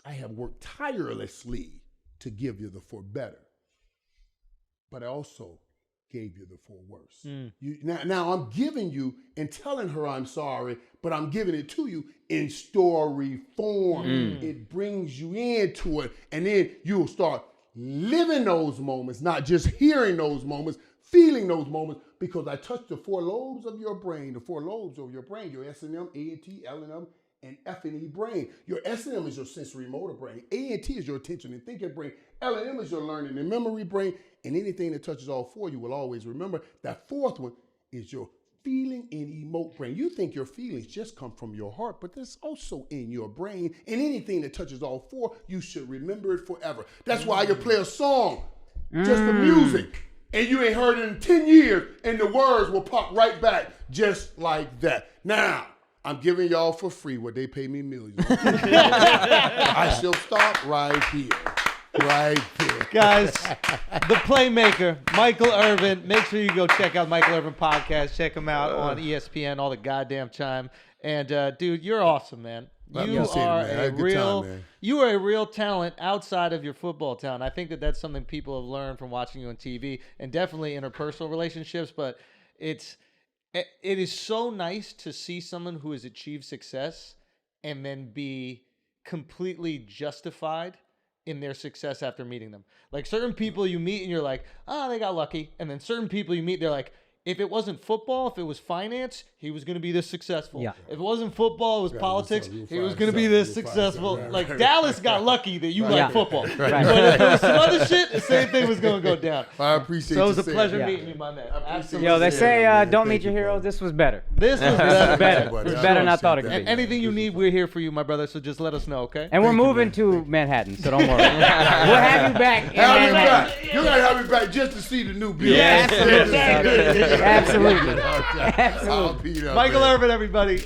I have worked tirelessly to give you the for better, but I also gave you the for worse. Now I'm giving you and telling her I'm sorry, but I'm giving it to you in story form. It brings you into it, and then you'll start living those moments, not just hearing those moments, feeling those moments, because I touched the 4 lobes of your brain, your S&M, A&T, L&M, and F&E brain. Your S&M is your sensory motor brain. A&T is your attention and thinking brain. L&M is your learning and memory brain. And anything that touches all 4, you will always remember. That 4th one is your feeling and emote brain. You think your feelings just come from your heart, but that's also in your brain. And anything that touches all 4, you should remember it forever. That's why you play a song, just the music, and you ain't heard it in 10 years, and the words will pop right back just like that. Now, I'm giving y'all for free what they pay me millions. I shall stop right here. Right there. Guys, the playmaker, Michael Irvin. Make sure you go check out Michael Irvin podcast. Check him out on ESPN all the goddamn time. And dude, you're awesome, man. You are a real talent outside of your football talent. I think that's something people have learned from watching you on TV and definitely interpersonal relationships. But it is so nice to see someone who has achieved success and then be completely justified in their success after meeting them. Like certain people you meet and you're like, oh, they got lucky. And then certain people you meet, they're like, if it wasn't football, if it was finance, he was going to be this successful. Yeah. If it wasn't football, it was politics, you'll he was find going to be something. this You'll find successful. something. Like Dallas got lucky that you Yeah. like football. But if it was some other shit, the same thing was going to go down. I appreciate So it you was a saying pleasure that. meeting you, my man. Absolutely. Yo, they Yeah, say man. don't Thank meet your you, heroes. brother. This was better. This was better. better. It was I better than I appreciate thought it could that. be. Anything you need, we're here for you, my brother. So just let us know, okay? And we're Thank you, moving man. to Manhattan, so don't worry. We'll have you back. in Have me Manhattan. back. You gotta have me back just to see the new building. Yes, Absolutely. Absolutely. I'll be there, Michael man. Irvin, everybody.